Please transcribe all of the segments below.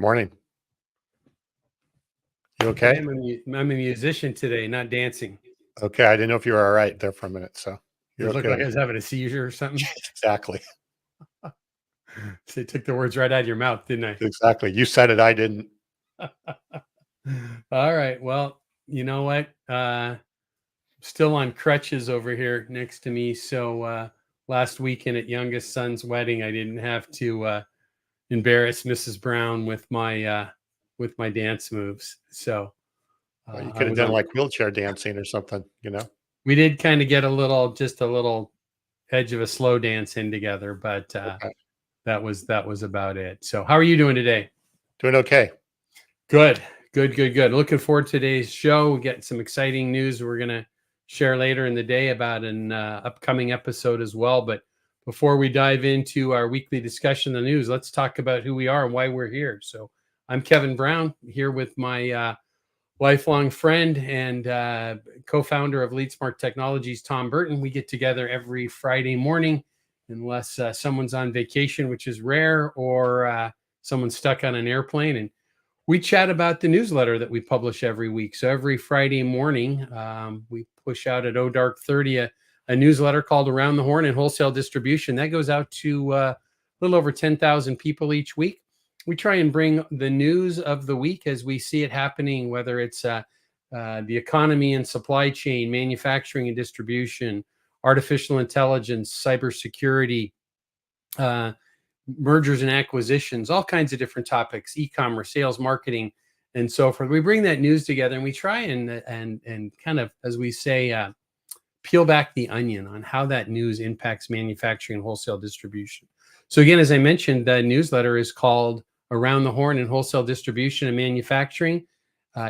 Morning. You okay? I'm a musician today, not dancing. Okay, I didn't know if you were all right there for a minute, so It you're looked like I okay. was having a seizure or something. Exactly. So you took the words right out of your mouth, didn't Exactly. You said it, I didn't. I? All right. Well, you know what? Still on crutches over here next to me. So last weekend at youngest son's wedding, I didn't have to embarrass Mrs. Brown with my dance moves. So Well, you I could have was done on. like wheelchair dancing or something. We did kind of get just a little edge of a slow dance in together, but Okay. that was about it. So how are you doing today? Doing okay. Good. Looking forward to today's show. We get some exciting news we're going to share later in the day about an upcoming episode as well. But before we dive into our weekly discussion of the news, let's talk about who we are and why we're here. So I'm Kevin Brown, here with my lifelong friend and co-founder of LeadSmart Technologies, Tom Burton. We get together every Friday morning, unless someone's on vacation, which is rare, or someone's stuck on an airplane, and we chat about the newsletter that we publish every week. So every Friday morning, we push out at dark 30 a newsletter called Around the Horn and Wholesale Distribution. That goes out to a little over 10,000 people each week. We try and bring the news of the week as we see it happening, whether it's the economy and supply chain, manufacturing and distribution, artificial intelligence, cybersecurity, mergers and acquisitions, all kinds of different topics, e-commerce, sales, marketing, and so forth. We bring that news together and we try and kind of, as we say, peel back the onion on how that news impacts manufacturing and wholesale distribution. So again, as I mentioned, the newsletter is called Around the Horn in Wholesale Distribution and Manufacturing.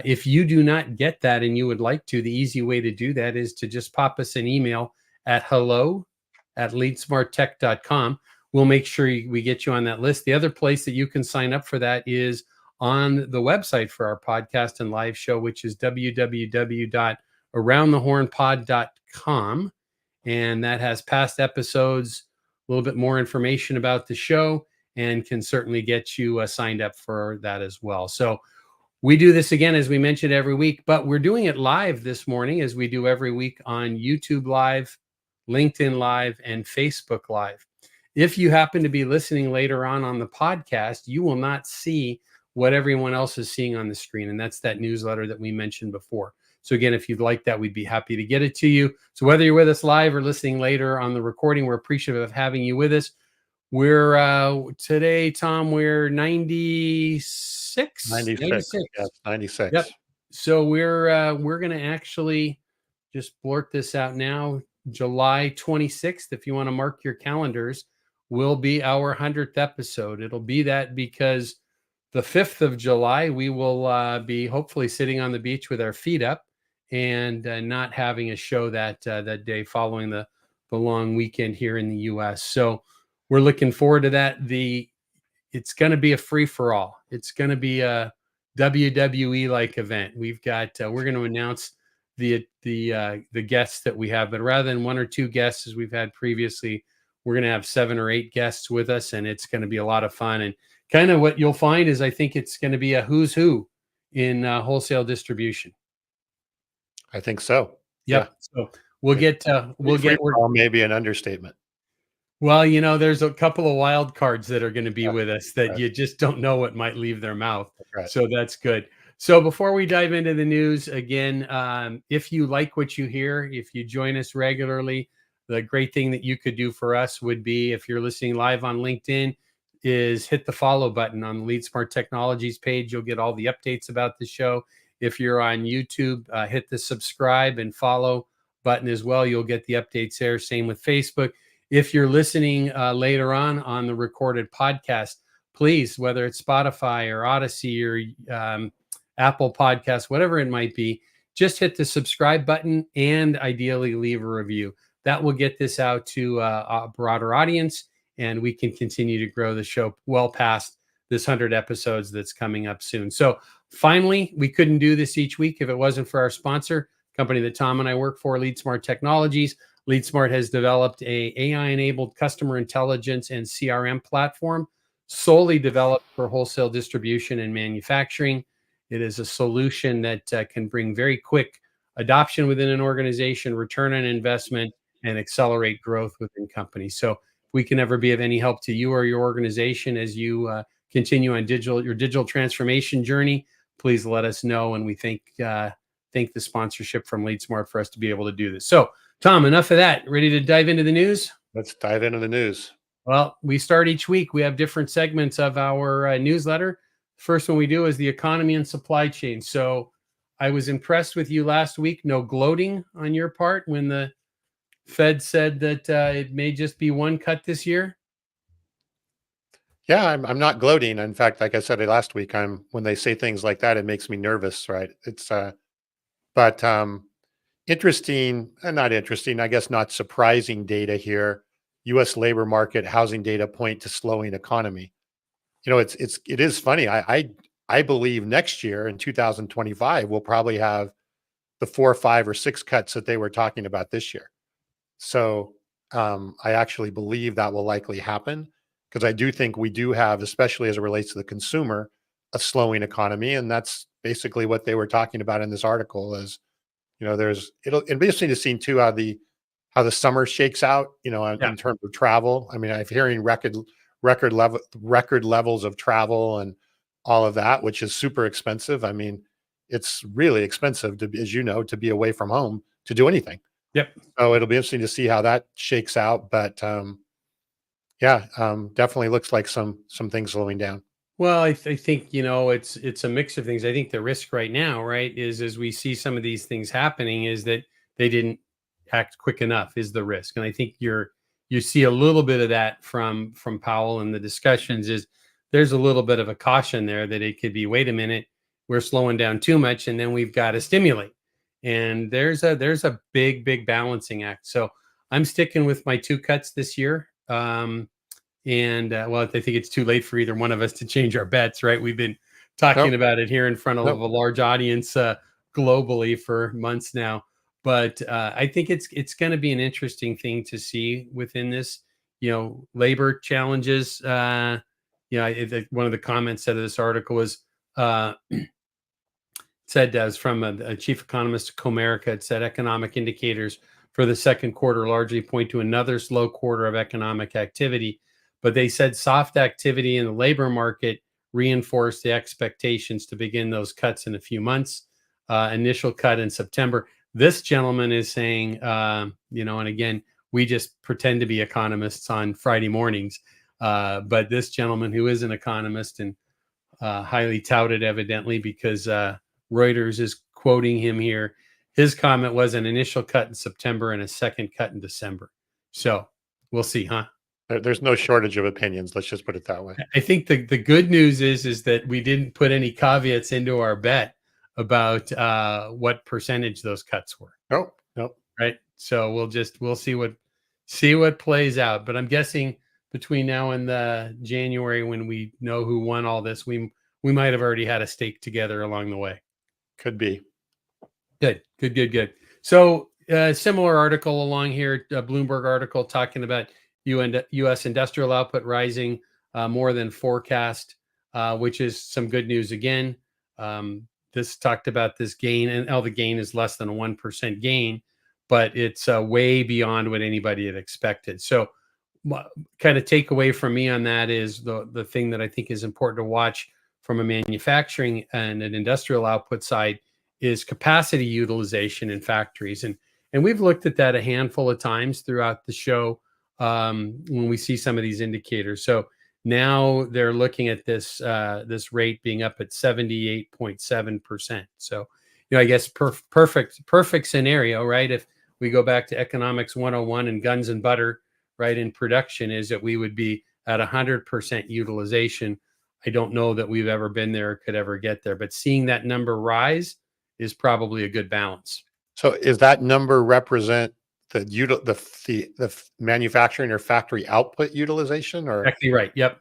If you do not get that and you would like to, the easy way to do that is to just pop us an email at hello@leadsmarttech.com. We'll make sure we get you on that list. The other place that you can sign up for that is on the website for our podcast and live show, which is www.aroundthehornpod.com. And that has past episodes, a little bit more information about the show, and can certainly get you signed up for that as well. So we do this again, as we mentioned, every week, but we're doing it live this morning, as we do every week on YouTube Live, LinkedIn Live, and Facebook Live. If you happen to be listening later on the podcast, you will not see what everyone else is seeing on the screen. And that's that newsletter that we mentioned before. So again, if you'd like that, we'd be happy to get it to you. So whether you're with us live or listening later on the recording, we're appreciative of having you with us. We're today, Tom, we're 96. 96. Yes, 96. Yep. So we're going to actually just blurt this out now. July 26th, if you want to mark your calendars, will be our 100th episode. It'll be that because the 5th of July, we will be hopefully sitting on the beach with our feet up and not having a show that day following the long weekend here in the U.S. So we're looking forward to that. It's going to be a free-for-all. It's going to be a WWE-like event. We're going to announce the guests that we have, but rather than one or two guests as we've had previously, we're going to have 7 or 8 guests with us, and it's going to be a lot of fun. And kind of what you'll find is I think it's going to be a who's who in wholesale distribution. I think so. Yep. Yeah. So we'll get maybe an understatement. Well, there's a couple of wild cards that are going to be with us that you just don't know what might leave their mouth. Right. So that's good. So before we dive into the news, again, if you like what you hear, if you join us regularly, the great thing that you could do for us would be, if you're listening live on LinkedIn, is hit the follow button on the LeadSmart Technologies page. You'll get all the updates about the show. If you're on YouTube, hit the subscribe and follow button as well. You'll get the updates there. Same with Facebook. If you're listening later on the recorded podcast, please, whether it's Spotify or Odyssey or Apple Podcasts, whatever it might be, just hit the subscribe button and ideally leave a review. That will get this out to a broader audience, and we can continue to grow the show well past this 100 episodes that's coming up soon. So finally, we couldn't do this each week if it wasn't for our sponsor, company that Tom and I work for, LeadSmart Technologies. LeadSmart has developed a AI-enabled customer intelligence and CRM platform solely developed for wholesale distribution and manufacturing. It is a solution that can bring very quick adoption within an organization, return on investment, and accelerate growth within companies. So, if we can ever be of any help to you or your organization as you continue on your digital transformation journey, please let us know. And we thank the sponsorship from LeadSmart for us to be able to do this. So, Tom, enough of that. Ready to dive into the news? Let's dive into the news. Well, we start each week. We have different segments of our newsletter. First one we do is the economy and supply chain. So I was impressed with you last week. No gloating on your part when the Fed said that it may just be one cut this year. Yeah, I'm not gloating. In fact, like I said last week, when they say things like that, it makes me nervous, right? But interesting, not interesting, I guess not surprising data here. US labor market housing data point to slowing economy. It is funny. I believe next year in 2025 we'll probably have the 4, 5, or 6 cuts that they were talking about this year. So I actually believe that will likely happen because I do think we do have, especially as it relates to the consumer, a slowing economy, and that's basically what they were talking about in this article. Is it'll be interesting to see too how the summer shakes out. In terms of travel. I mean, I'm hearing record levels of travel and all of that, which is super expensive. I mean, it's really expensive as to be away from home to do anything. Yep. So it'll be interesting to see how that shakes out. But definitely looks like some things slowing down. Well, I think it's a mix of things. I think the risk right now, right, is as we see some of these things happening, is that they didn't act quick enough. Is the risk, and I think you see a little bit of that from Powell in the discussions. Is there's a little bit of a caution there that it could be, wait a minute, we're slowing down too much, and then we've got to stimulate. And there's a big balancing act. So I'm sticking with my 2 cuts this year. Well, I think it's too late for either one of us to change our bets, right? We've been talking about it here in front of a large audience globally for months now. But I think it's going to be an interesting thing to see within this, labor challenges. One of the comments said of this article was said as from a chief economist of Comerica. It said economic indicators for the second quarter largely point to another slow quarter of economic activity. But they said soft activity in the labor market reinforced the expectations to begin those cuts in a few months. Initial cut in September. This gentleman is saying, and again, we just pretend to be economists on Friday mornings. But this gentleman, who is an economist and highly touted, evidently, because Reuters is quoting him here, his comment was an initial cut in September and a second cut in December. So we'll see, huh? There's no shortage of opinions. Let's just put it that way. I think the good news is that we didn't put any caveats into our bet about what percentage those cuts were. Nope. Right. So we'll see what plays out. But I'm guessing between now and the January, when we know who won all this, we might have already had a stake together along the way. Could be. Good. So similar article along here, a Bloomberg article talking about U.S. industrial output rising more than forecast, which is some good news again. This talked about this gain, and the gain is less than a 1% gain, but it's way beyond what anybody had expected. So kind of takeaway from me on that is the thing that I think is important to watch from a manufacturing and an industrial output side is capacity utilization in factories. And we've looked at that a handful of times throughout the show when we see some of these indicators. So now they're looking at this rate being up at 78.7%. So, I guess perfect scenario, right? If we go back to economics 101 and guns and butter, right, in production, is that we would be at 100% utilization. I don't know that we've ever been there or could ever get there, but seeing that number rise is probably a good balance. So is that number represent the manufacturing or factory output utilization? Or exactly right. Yep.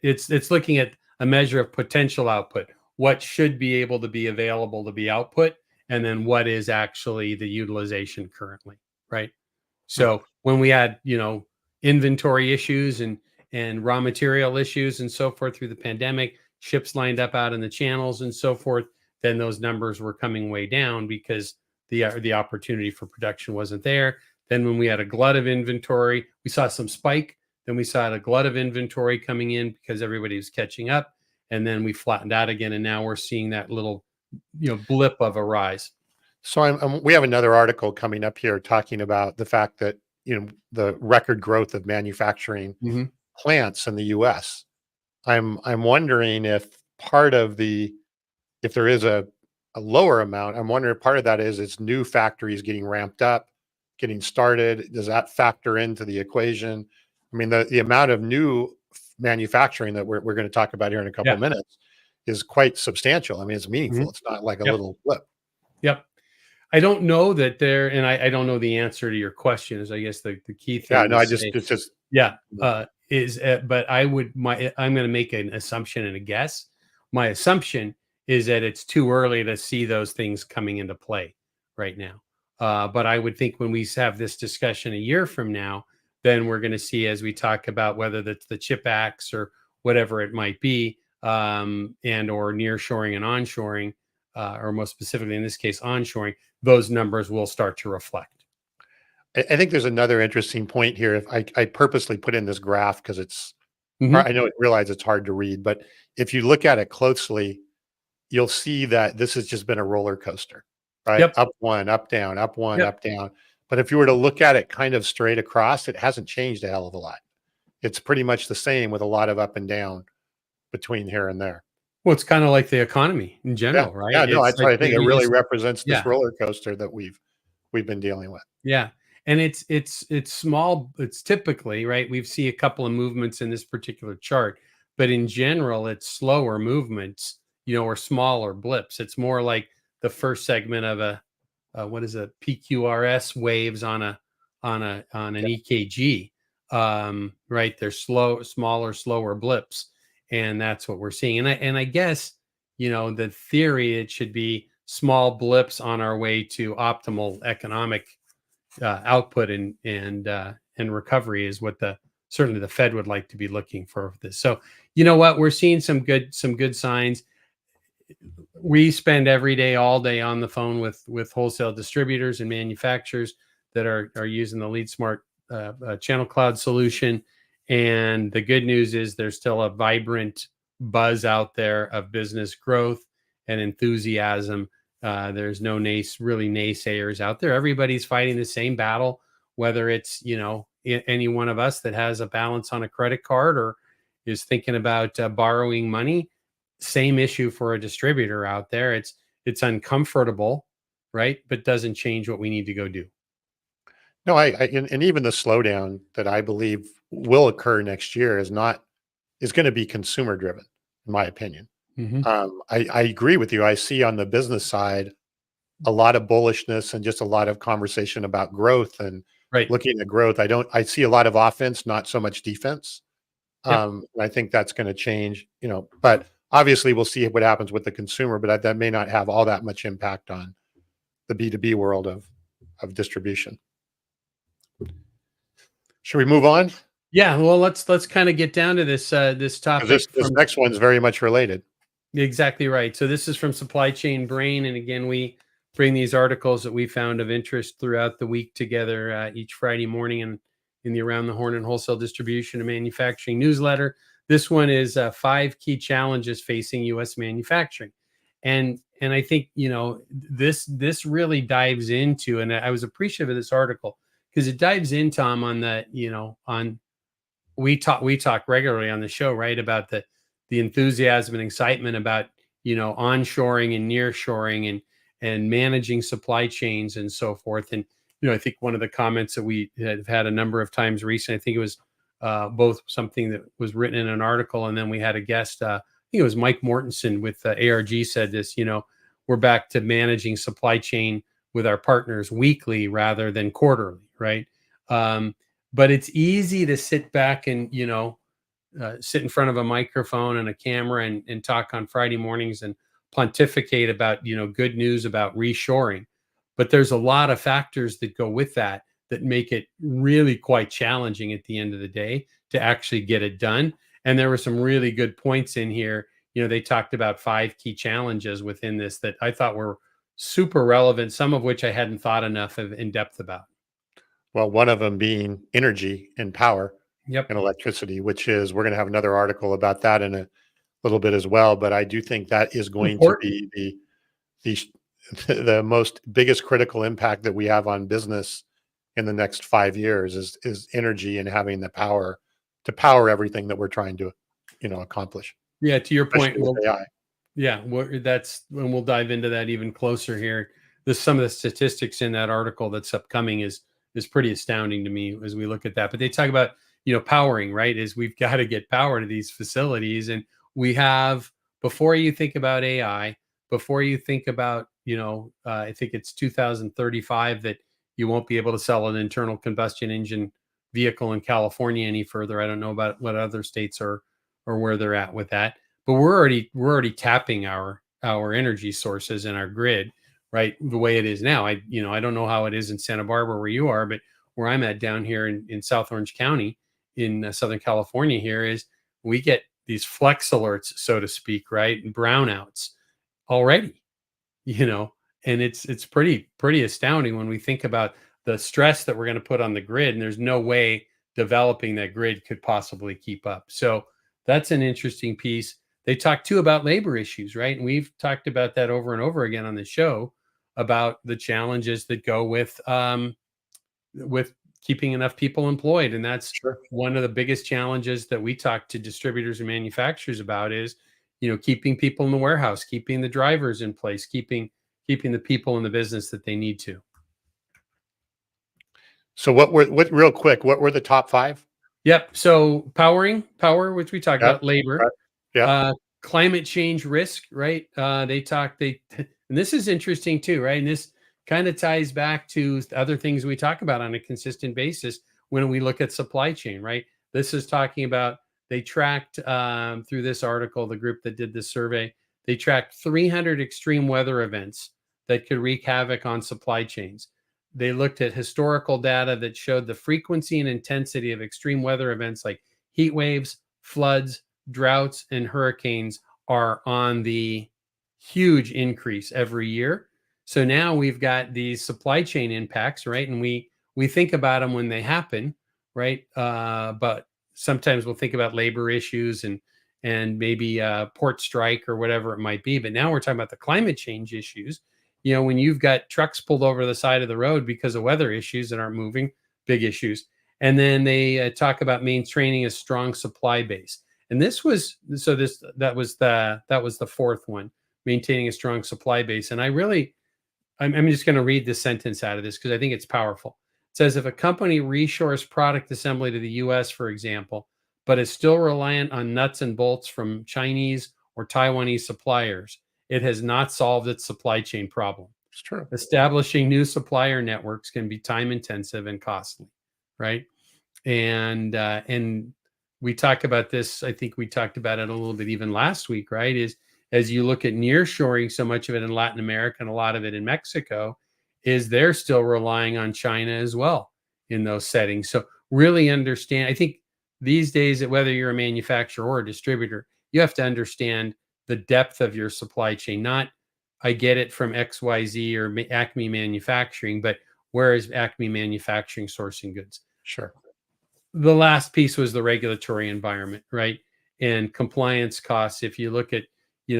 It's looking at a measure of potential output. What should be able to be available to be output, and then what is actually the utilization currently, right? So when we had inventory issues and and raw material issues and so forth through the pandemic, ships lined up out in the channels and so forth, then those numbers were coming way down because the opportunity for production wasn't there. Then when we had a glut of inventory, we saw some spike. Then we saw a glut of inventory coming in because everybody was catching up. And then we flattened out again. And now we're seeing that little, blip of a rise. So we have another article coming up here talking about the fact that, the record growth of manufacturing Mm-hmm. plants in the US. I'm wondering if part of if there is a lower amount, I'm wondering if part of that is it's new factories getting ramped up, getting started. Does that factor into the equation? I mean, the amount of new manufacturing that we're going to talk about here in a couple Yeah. of minutes is quite substantial. I mean, it's Mm-hmm. meaningful. It's not like a Yep. little blip. Yep. I don't know that there, and I don't know the answer to your question. Is I guess the key Yeah, thing no, to say. it's just, Yeah, but I'm going to make an assumption and a guess. My assumption is that it's too early to see those things coming into play right now. But I would think when we have this discussion a year from now, then we're going to see as we talk about whether that's the chip acts or whatever it might be, and or nearshoring and onshoring, or most specifically in this case onshoring, those numbers will start to reflect. I think there's another interesting point here. If I purposely put in this graph because Mhm. I realize it's hard to read, but if you look at it closely, you'll see that this has just been a roller coaster, right? Yep. Up one, up down, up one, Yep. up down. But if you were to look at it kind of straight across, it hasn't changed a hell of a lot. It's pretty much the same with a lot of up and down between here and there. Well, it's kind of like the economy in Yeah. general, right? Yeah. No, It's that's like what I think. It we really just, represents this yeah, roller coaster that we've been dealing with. yeah. And it's small. It's typically right. We see a couple of movements in this particular chart, but in general, it's slower movements, or smaller blips. It's more like the first segment of what is a PQRS waves on an EKG. Right, they're smaller, slower blips, and that's what we're seeing. And I guess the theory it should be small blips on our way to optimal economic output and recovery is what certainly the Fed would like to be looking for this. So you know what, we're seeing some good signs. We spend every day, all day on the phone with wholesale distributors and manufacturers that are using the LeadSmart channel cloud solution. And the good news is there's still a vibrant buzz out there of business growth and enthusiasm. There's no really naysayers out there. Everybody's fighting the same battle, whether it's any one of us that has a balance on a credit card or is thinking about borrowing money. Same issue for a distributor out there. It's uncomfortable, right? But doesn't change what we need to go do. No, and even the slowdown that I believe will occur next year is going to be consumer driven, in my opinion. Mm-hmm. I agree with you. I see on the business side a lot of bullishness and just a lot of conversation about growth and Right. looking at growth. I see a lot of offense, not so much defense. Yep. And I think that's going to change, but obviously we'll see what happens with the consumer, but that may not have all that much impact on the B2B world of distribution. Should we move on? Yeah. Well, let's kind of get down to this 'Cause topic this from next one's very much related. exactly right. So this is from Supply Chain Brain, and again, we bring these articles that we found of interest throughout the week together each Friday morning and in the Around the Horn and Wholesale Distribution and Manufacturing newsletter. This one is 5 key challenges facing U.S. manufacturing, and I think this really dives into, and I was appreciative of this article because it dives in, Tom, on the on we talk regularly on the show, right, about the enthusiasm and excitement about onshoring and nearshoring and managing supply chains and so forth. And I think one of the comments that we have had a number of times recently, I think it was both something that was written in an article, and then we had a guest. I think it was Mike Mortensen with ARG said this. We're back to managing supply chain with our partners weekly rather than quarterly, right? But it's easy to sit back and sit in front of a microphone and a camera and talk on Friday mornings and pontificate about good news about reshoring. But there's a lot of factors that go with that that make it really quite challenging at the end of the day to actually get it done. And there were some really good points in here. They talked about 5 key challenges within this that I thought were super relevant, some of which I hadn't thought enough of in depth about. Well, one of them being energy and power Yep. and electricity, which is we're going to have another article about that in a little bit as well. But I do think that is going to Important. be the the most biggest critical impact that we have on business in the next 5 years is energy and having the power to power everything that we're trying to, accomplish, Yeah, to your point. especially with Well, AI. yeah, that's and we'll dive into that even closer here. Some of the statistics in that article that's upcoming is pretty astounding to me as we look at that. But they talk about powering, right? Is we've got to get power to these facilities, and we have, before you think about AI, before you think about I think it's 2035 that you won't be able to sell an internal combustion engine vehicle in California any further. I don't know about what other states are or where they're at with that, but we're already tapping our energy sources and our grid, right, the way it is now. I don't know how it is in Santa Barbara where you are, but where I'm at down here in South Orange County in Southern California here is we get these flex alerts, so to speak, right, and brownouts already, you know and it's pretty astounding when we think about the stress that we're going to put on the grid, and there's no way developing that grid could possibly keep up. So that's an interesting piece. They talk too about labor issues, right? And we've talked about that over and over again on the show about the challenges that go with keeping enough people employed. And that's Sure. one of the biggest challenges that we talk to distributors and manufacturers about is, keeping people in the warehouse, keeping the drivers in place, keeping the people in the business that they need to. So real quick, what were the top 5? Yep. So power, which we talked Yeah. about, labor, Right. Yeah. climate change risk, right? And this is interesting too, right? And this kind of ties back to other things we talk about on a consistent basis when we look at supply chain, right? This is talking about, they tracked through this article, the group that did this survey, they tracked 300 extreme weather events that could wreak havoc on supply chains. They looked at historical data that showed the frequency and intensity of extreme weather events like heat waves, floods, droughts, and hurricanes are on the huge increase every year. So now we've got these supply chain impacts, right? And we think about them when they happen, right? But sometimes we'll think about labor issues and maybe a port strike or whatever it might be. But now we're talking about the climate change issues. When you've got trucks pulled over the side of the road because of weather issues that aren't moving, big issues. And then they talk about maintaining a strong supply base. And this was so this that was the fourth one, maintaining a strong supply base. And I'm just going to read this sentence out of this because I think it's powerful. It says, if a company reshores product assembly to the US, for example, but is still reliant on nuts and bolts from Chinese or Taiwanese suppliers, it has not solved its supply chain problem. It's true. Establishing new supplier networks can be time intensive and costly, right? And we talk about this. I think we talked about it a little bit even last week, right? Is as you look at nearshoring, so much of it in Latin America and a lot of it in Mexico, is they're still relying on China as well in those settings. So really understand. I think these days, whether you're a manufacturer or a distributor, you have to understand the depth of your supply chain. Not, I get it from XYZ or Acme Manufacturing, but where is Acme Manufacturing sourcing goods? Sure. The last piece was the regulatory environment, right? And compliance costs. If you look at,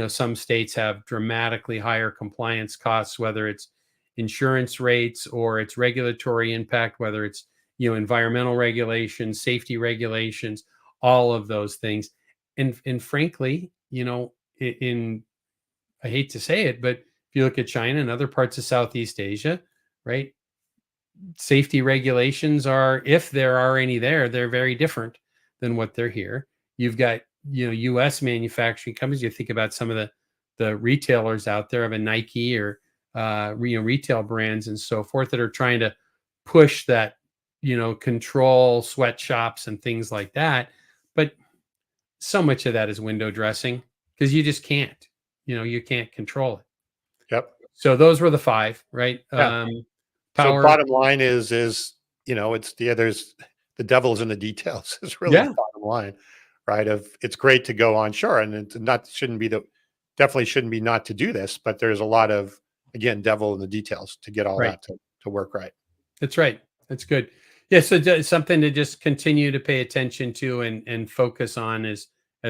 some states have dramatically higher compliance costs, whether it's insurance rates or it's regulatory impact, whether it's, environmental regulations, safety regulations, all of those things. And frankly, in I hate to say it, but if you look at China and other parts of Southeast Asia, right? Safety regulations are, if there are any there, they're very different than what they're here. You've got, US manufacturing companies. You think about some of the retailers out there of a Nike or retail brands and so forth that are trying to push that, control sweatshops and things like that. But so much of that is window dressing because you just can't, you can't control it. Yep. So those were the 5, right? Yeah. So Power. bottom line is it's there's the devil's in the details is really the Yeah, bottom line, right? Of it's great to go onshore, and it's not shouldn't be the definitely shouldn't be not to do this, but there's a lot of again devil in the details to get all right. that to work right. That's right. That's good. Yeah, so something to just continue to pay attention to and focus on as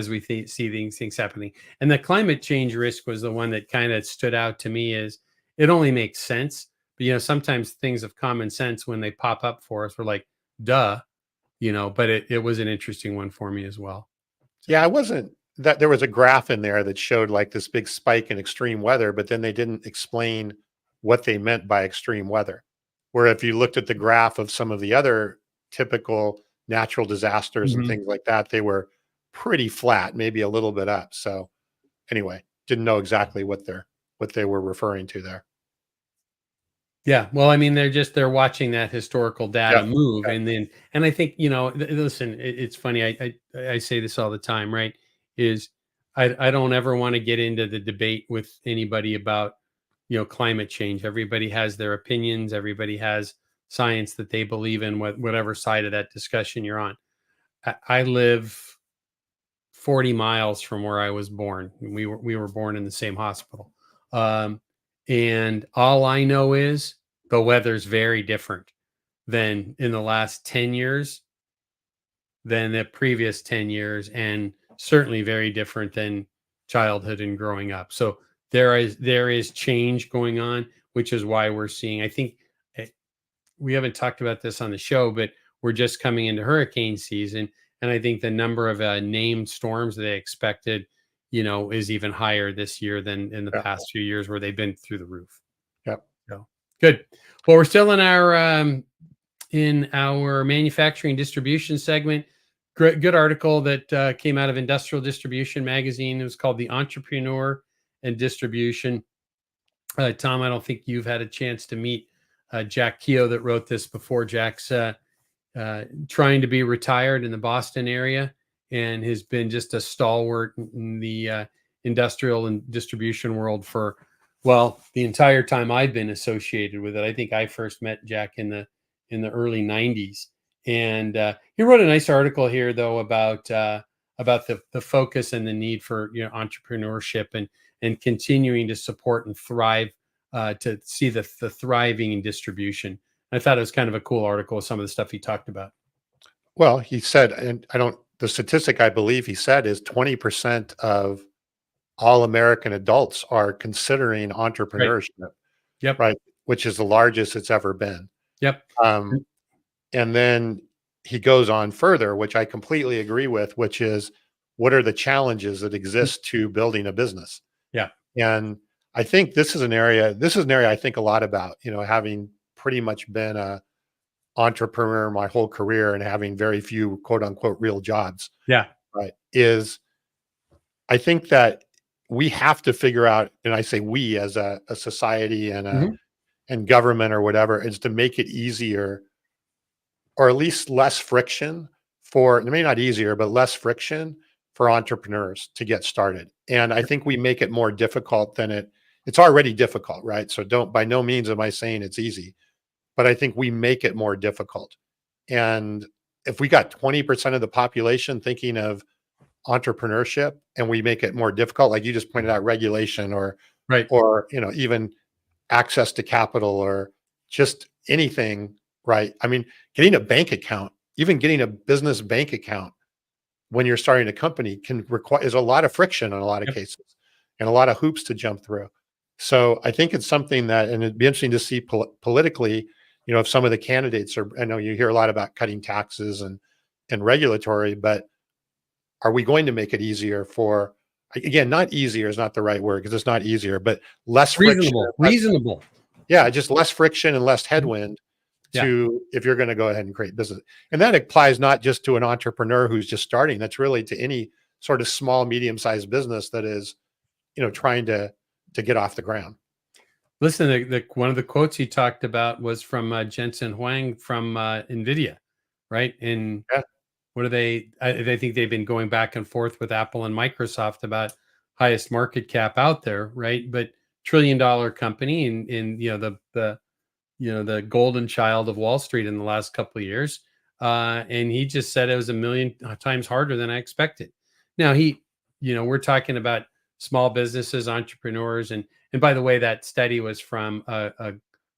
we see things happening. And the climate change risk was the one that kind of stood out to me. Is it only makes sense, but sometimes things of common sense when they pop up for us, we're like, duh, But it was an interesting one for me as well. So Yeah, I wasn't that there was a graph in there that showed like this big spike in extreme weather, but then they didn't explain what they meant by extreme weather. Where if you looked at the graph of some of the other typical natural disasters and Mhm. things like that, they were pretty flat, maybe a little bit up. So anyway, didn't know exactly what they were referring to there. Yeah, well, I mean, they're watching that historical data Yep. move, Yep. and I think listen, it's funny. I say this all the time, right? Is I don't ever want to get into the debate with anybody about climate change. Everybody has their opinions. Everybody has science that they believe in. Whatever side of that discussion you're on. I live 40 miles from where I was born. We were born in the same hospital. Um, and all I know is the weather's very different than in the last 10 years than the previous 10 years, and certainly very different than childhood and growing up. So there is change going on, which is why we're seeing, I think, eh, we haven't talked about this on the show, but we're just coming into hurricane season, and I think the number of named storms they expected, is even higher this year than in the Yep. past few years where they've been through the roof. Yep. So good. Well, we're still in our manufacturing distribution segment. Great, good article that came out of Industrial Distribution magazine. It was called "The Entrepreneur and Distribution." Tom, I don't think you've had a chance to meet Jack Keogh that wrote this before. Jack's trying to be retired in the Boston area and has been just a stalwart in the industrial and distribution world for, well, the entire time I've been associated with it. I think I first met Jack in the early 90s. And he wrote a nice article here, though, about the focus and the need for entrepreneurship and continuing to support and thrive, to see the thriving in distribution. I thought it was kind of a cool article with some of the stuff he talked about. Well, he said, and I don't, the statistic I believe he said is 20% of all American adults are considering Right. entrepreneurship, Yep. right? Which is the largest it's ever been. Yep. Um, and then he goes on further, which I completely agree with, which is what are the challenges that exist to building a business? Yeah. And I think this is an area I think a lot about, having pretty much been a entrepreneur my whole career and having very few quote unquote real jobs, Yeah. right? Is I think that we have to figure out, and I say we as a society Mhm. and government or whatever, is to make it easier or at least less friction for maybe not easier, but less friction for entrepreneurs to get started. And I think we make it more difficult than it's already difficult, right? So don't by no means am I saying it's easy, but I think we make it more difficult. And if we got 20% of the population thinking of entrepreneurship and we make it more difficult, like you just pointed out, regulation Right. or even access to capital or just anything, right? I mean, getting a bank account, even getting a business bank account when you're starting a company can require is a lot of friction in a lot of Yep. cases and a lot of hoops to jump through. So I think it's something that, and it'd be interesting to see politically, if some of the candidates are, I know you hear a lot about cutting taxes and regulatory, but are we going to make it easier for, again, not easier is not the right word because it's not easier, but less friction, Reasonable. less, Reasonable. yeah, just less friction and less Mhm. headwind Yeah. to if you're going to go ahead and create business. And that applies not just to an entrepreneur who's just starting, that's really to any sort of small, medium-sized business that is, trying to get off the ground. Listen, the one of the quotes he talked about was from Jensen Huang from NVIDIA, right? And Yeah. what are they? I think they've been going back and forth with Apple and Microsoft about highest market cap out there, right? But $1 trillion company, and the golden child of Wall Street in the last couple of years. And he just said it was a million times harder than I expected. Now we're talking about small businesses, entrepreneurs, and by the way, that study was from a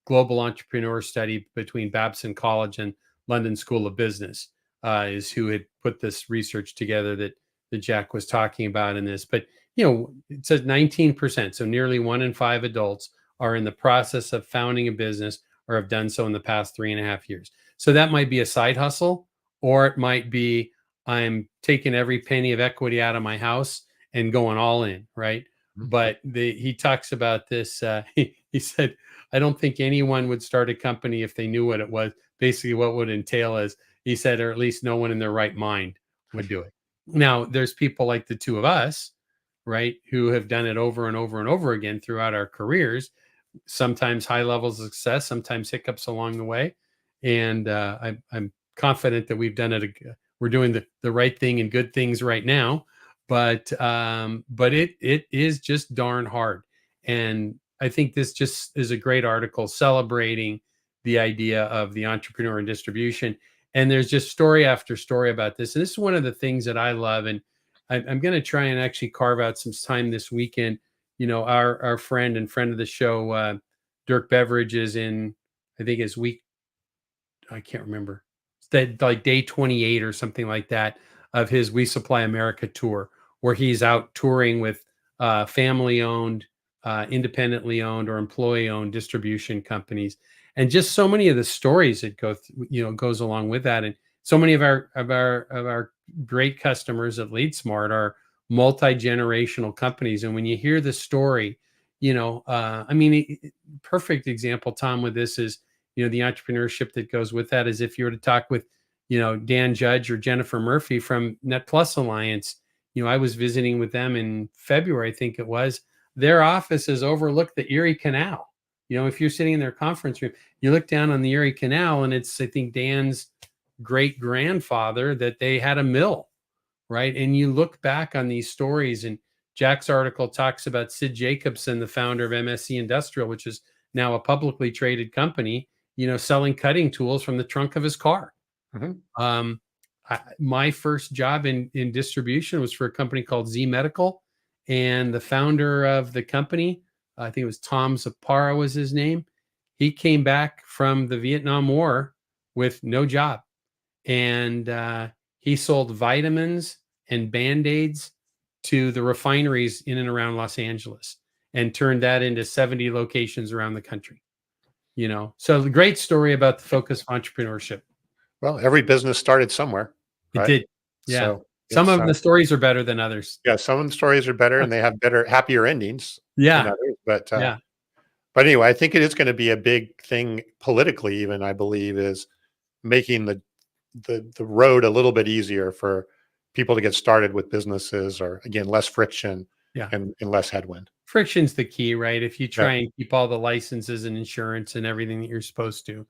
global entrepreneur study between Babson College and London School of Business, is who had put this research together that Jack was talking about in this. But it says 19%, so nearly 1 in 5 adults are in the process of founding a business or have done so in the past 3.5 years. So that might be a side hustle, or it might be I'm taking every penny of equity out of my house and going all in, right? But he talks about this. He said, I don't think anyone would start a company if they knew what it was. Basically, what would entail is, he said, or at least no one in their right mind would do it. Now, there's people like the two of us, right, who have done it over and over and over again throughout our careers, sometimes high levels of success, sometimes hiccups along the way. And I'm confident that we've done it. We're doing the right thing and good things right now, but it is just darn hard. And I think this just is a great article celebrating the idea of the entrepreneur in distribution. And there's just story after story about this. And this is one of the things that I love. And I'm going to try and actually carve out some time this weekend. Our friend and friend of the show, Dirk Beveridge, is in, I think it's week, I can't remember, it's that like day 28 or something like that of his We Supply America tour, where he's out touring with family owned, independently owned, or employee owned distribution companies. And just so many of the stories that goes along with that. And so many of our great customers at LeadSmart are multi-generational companies. And when you hear the story, perfect example, Tom, with this is, the entrepreneurship that goes with that is if you were to talk with, Dan Judge or Jennifer Murphy from Net Plus Alliance. I was visiting with them in February, I think it was. Their offices overlook the Erie Canal. If you're sitting in their conference room, you look down on the Erie Canal, and it's, I think, Dan's great grandfather that they had a mill, right? And you look back on these stories, and Jack's article talks about Sid Jacobson, the founder of MSC Industrial, which is now a publicly traded company, selling cutting tools from the trunk of his car. Mm-hmm. My first job in distribution was for a company called Z Medical, and the founder of the company, I think it was Tom Zapara was his name. He came back from the Vietnam War with no job, and he sold vitamins and Band-Aids to the refineries in and around Los Angeles, and turned that into 70 locations around the country. So the great story about the focus of entrepreneurship. Well, every business started somewhere. It did. Yeah. So some of the stories are better than others. Yeah. Some of the stories are better and they have better, happier endings than others. But anyway, I think it is going to be a big thing politically, even, I believe, is making the road a little bit easier for people to get started with businesses, or again, less friction and less headwind. Friction's the key, right? If you try and keep all the licenses and insurance and everything that you're supposed to,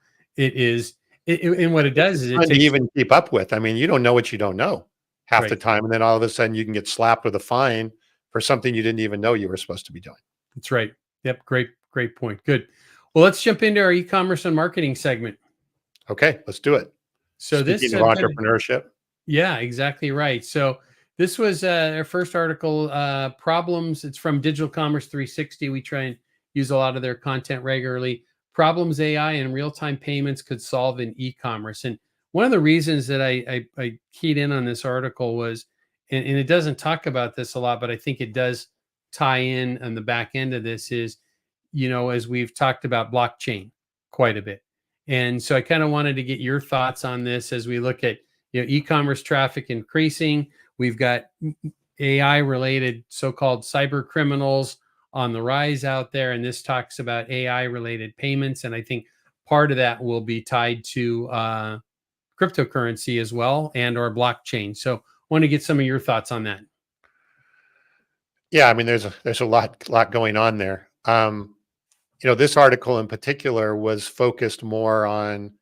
and what it does is it takes to even keep up with. I mean, you don't know what you don't know half the time. And then all of a sudden you can get slapped with a fine for something you didn't even know you were supposed to be doing. That's right. Yep. Great point. Good. Well, let's jump into our e-commerce and marketing segment. Okay, let's do it. So Speaking of entrepreneurship. Yeah, exactly right. So this was our first article, problems. It's from Digital Commerce 360. We try and use a lot of their content regularly. Problems AI and real-time payments could solve in e-commerce. And one of the reasons that I keyed in on this article was, and it doesn't talk about this a lot, but I think it does tie in on the back end of this is, as we've talked about blockchain quite a bit. And so I kind of wanted to get your thoughts on this as we look at, e-commerce traffic increasing. We've got AI related so-called cyber criminals on the rise out there. And this talks about AI related payments. And I think part of that will be tied to cryptocurrency as well, and or blockchain. So I want to get some of your thoughts on that. Yeah, I mean, there's a lot going on there. This article in particular was focused more on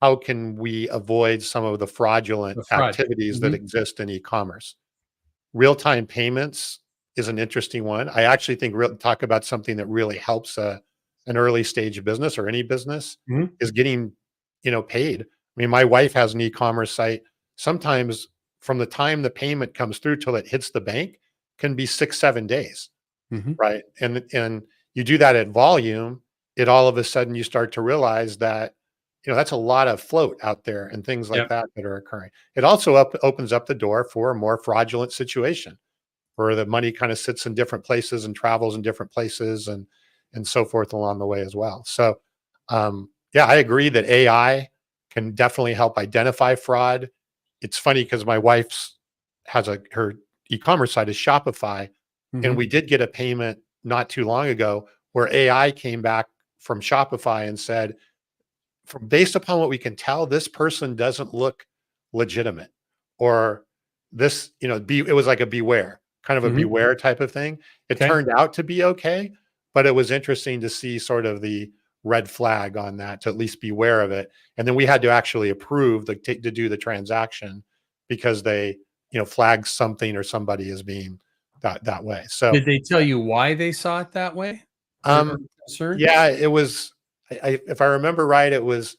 how can we avoid some of the fraudulent activities that exist in e-commerce. Real-time payments is an interesting one. I actually think talk about something that really helps a an early stage business or any business Mhm. is getting, paid. I mean, my wife has an e-commerce site. Sometimes from the time the payment comes through till it hits the bank can be 6, 7 days, Mhm. right? And you do that at volume, it all of a sudden you start to realize that, that's a lot of float out there and things like Yep. that are occurring. It also opens up the door for a more fraudulent situation where the money kind of sits in different places and travels in different places and so forth along the way as well. So, yeah, I agree that AI can definitely help identify fraud. It's funny because my wife's has her e-commerce site is Shopify, and Mhm. we did get a payment not too long ago where AI came back from Shopify and said, from based upon what we can tell, this person doesn't look legitimate, or this, it was like a beware, kind of a Mhm. beware type of thing. It Okay. turned out to be okay, but it was interesting to see sort of the red flag on that, to at least beware of it. And then we had to actually approve to do the transaction because they, flagged something or somebody as being that way. So, Did they tell you why they saw it that way? Their um, concern? yeah, it was. If I remember right, it was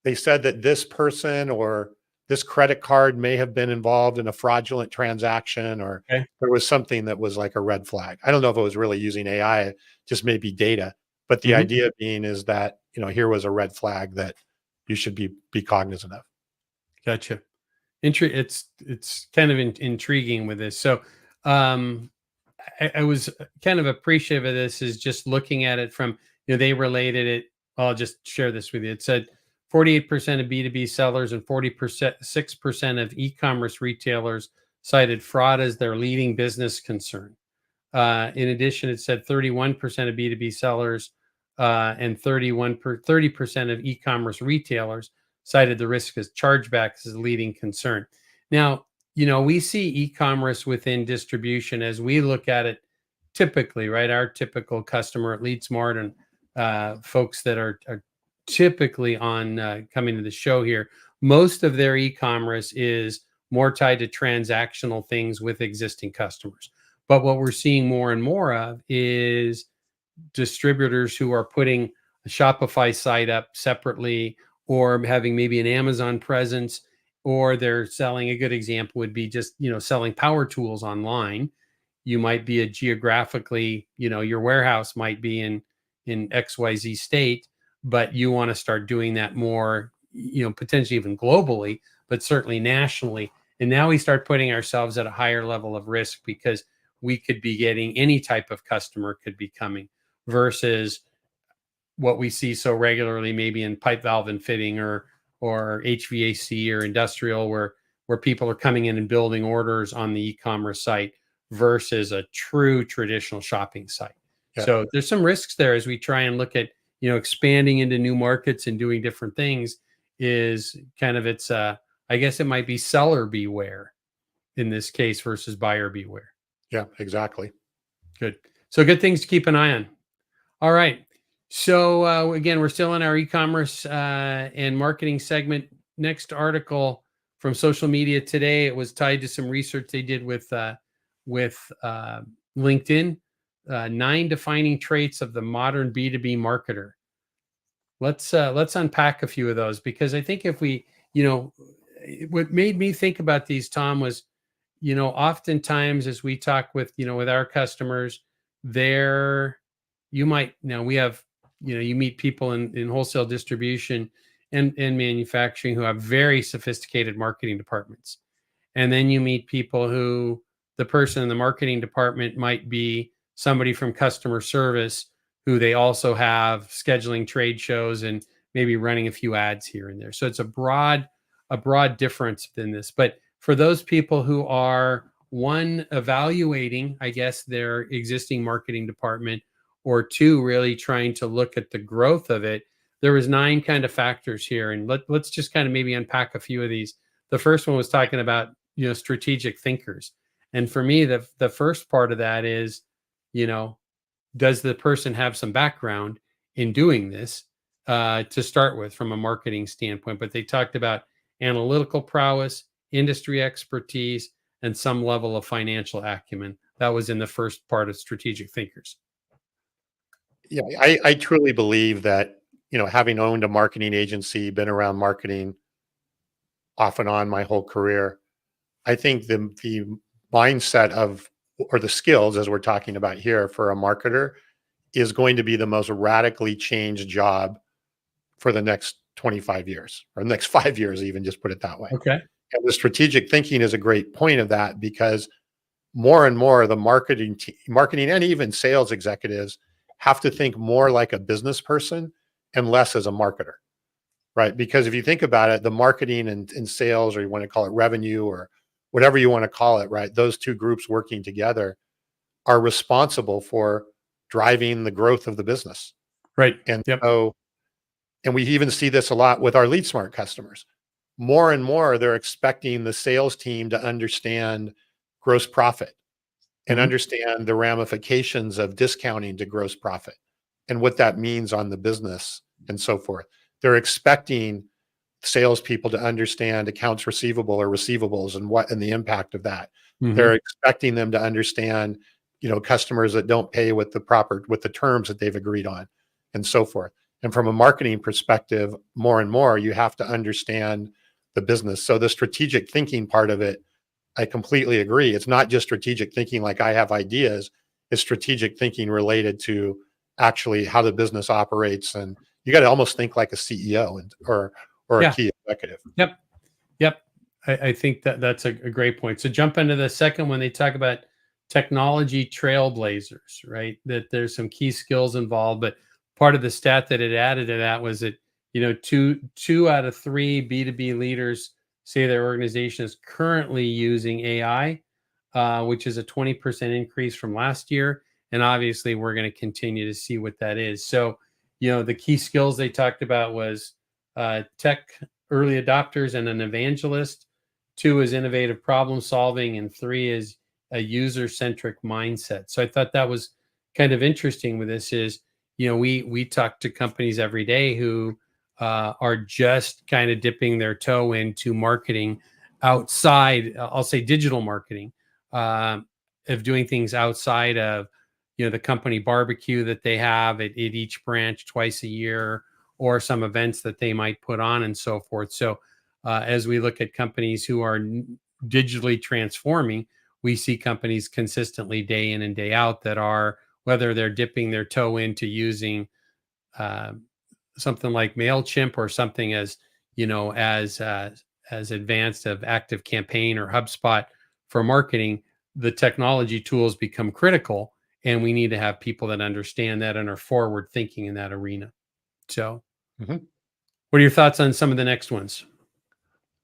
they said that this person or this credit card may have been involved in a fraudulent transaction, or Okay. there was something that was like a red flag. I don't know if it was really using AI, just maybe data, but the Mhm. idea being is that, here was a red flag that you should be cognizant of. Gotcha. It's kind of intriguing with this. So, um, I was kind of appreciative of this is just looking at it from, they related it. I'll just share this with you. It said 48% of B2B sellers and 40%, 6% of e-commerce retailers cited fraud as their leading business concern. In addition, it said 31% of B2B sellers and 30% of e-commerce retailers cited the risk as chargebacks as a leading concern. Now, we see e-commerce within distribution as we look at it typically, right? Our typical customer at LeadSmart and folks that are typically on coming to the show here, most of their e-commerce is more tied to transactional things with existing customers. But what we're seeing more and more of is distributors who are putting a Shopify site up separately or having maybe an Amazon presence, or they're selling. A good example would be just, selling power tools online. You might be a geographically, your warehouse might be in XYZ state, but you want to start doing that more, potentially even globally, but certainly nationally. And now we start putting ourselves at a higher level of risk because we could be getting any type of customer could be coming versus what we see so regularly maybe in pipe valve and fitting or HVAC or industrial where people are coming in and building orders on the e-commerce site versus a true traditional shopping site. Yeah. So there's some risks there as we try and look at, expanding into new markets and doing different things is kind of I guess it might be seller beware in this case versus buyer beware. Yeah, exactly. Good. So good things to keep an eye on. All right. So again, we're still in our e-commerce and marketing segment. Next article from Social Media Today. It was tied to some research they did with LinkedIn. 9 defining traits of the modern B2B marketer. Let's unpack a few of those because I think if we, what made me think about these, Tom, was, oftentimes as we talk with, with our customers, there you might now we have, you meet people in wholesale distribution and manufacturing who have very sophisticated marketing departments. And then you meet people who the person in the marketing department might be somebody from customer service who they also have scheduling trade shows and maybe running a few ads here and there. So it's a broad difference in this. But for those people who are one evaluating, I guess, their existing marketing department, or two really trying to look at the growth of it, there was 9 kind of factors here. And let's just kind of maybe unpack a few of these. The first one was talking about, strategic thinkers. And for me, the first part of that is, you know, does the person have some background in doing this to start with from a marketing standpoint? But they talked about analytical prowess, industry expertise, and some level of financial acumen. That was in the first part of strategic thinkers. Yeah, I truly believe that, having owned a marketing agency, been around marketing off and on my whole career, I think the mindset of or the skills as we're talking about here for a marketer is going to be the most radically changed job for the next 25 years or the next 5 years, even just put it that way. Okay. And the strategic thinking is a great point of that because more and more the marketing and even sales executives have to think more like a business person and less as a marketer, right? Because if you think about it, the marketing and sales, or you want to call it revenue or whatever you want to call it, right? Those two groups working together are responsible for driving the growth of the business. Right. And Yep. so, and we even see this a lot with our LeadSmart customers. More and more, they're expecting the sales team to understand gross profit and Mhm. understand the ramifications of discounting to gross profit and what that means on the business and so forth. They're expecting salespeople to understand accounts receivable or receivables and the impact of that. They're Mhm. expecting them to understand, customers that don't pay with the terms that they've agreed on and so forth. And from a marketing perspective, more and more, you have to understand the business. So the strategic thinking part of it, I completely agree. It's not just strategic thinking like I have ideas, it's strategic thinking related to actually how the business operates. And you got to almost think like a CEO or a Yeah. key executive. Yep. Yep. I think that that's a great point. So jump into the second one. They talk about technology trailblazers, right? That there's some key skills involved, but part of the stat that it added to that was that two out of three B2B leaders say their organization is currently using AI, which is a 20% increase from last year. And obviously, we're going to continue to see what that is. So, the key skills they talked about was tech early adopters and an evangelist. Two is innovative problem solving, and three is a user centric mindset. So I thought that was kind of interesting with this is, we talk to companies every day who are just kind of dipping their toe into marketing outside, I'll say digital marketing, uh, of doing things outside of, the company barbecue that they have at each branch twice a year, or some events that they might put on and so forth. So, as we look at companies who are digitally transforming, we see companies consistently day in and day out that are, whether they're dipping their toe into using uh, something like Mailchimp or something as as advanced of Active Campaign or HubSpot for marketing, the technology tools become critical, and we need to have people that understand that and are forward thinking in that arena. So, Mhm. what are your thoughts on some of the next ones?